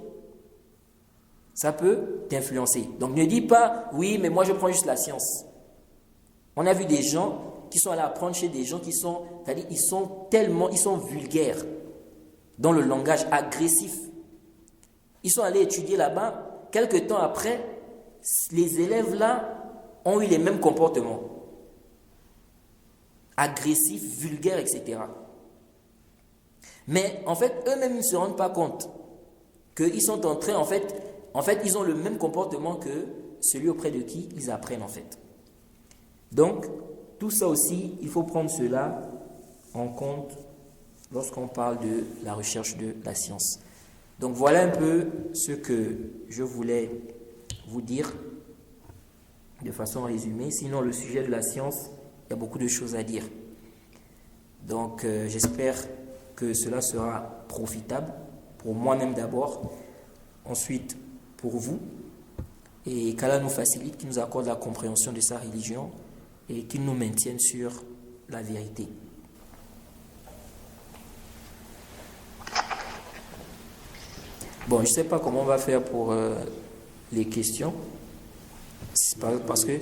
Ça peut t'influencer. Donc ne dis pas, oui, mais moi je prends juste la science. On a vu des gens qui sont allés apprendre chez des gens qui sont, c'est-à-dire ils sont vulgaires dans le langage agressif. Ils sont allés étudier là-bas. Quelque temps après, les élèves là ont eu les mêmes comportements. Agressifs, vulgaires, etc. Mais en fait, eux-mêmes ne se rendent pas compte qu'ils sont en train, en fait, ils ont le même comportement que celui auprès de qui ils apprennent en fait. Donc, tout ça aussi, il faut prendre cela en compte lorsqu'on parle de la recherche de la science. Donc voilà un peu ce que je voulais vous dire de façon résumée. Sinon, le sujet de la science, il y a beaucoup de choses à dire. Donc j'espère que cela sera profitable pour moi-même d'abord, ensuite pour vous, et qu'Allah nous facilite, qu'il nous accorde la compréhension de sa religion et qu'il nous maintienne sur la vérité. Bon, je ne sais pas comment on va faire pour les questions. C'est pas parce que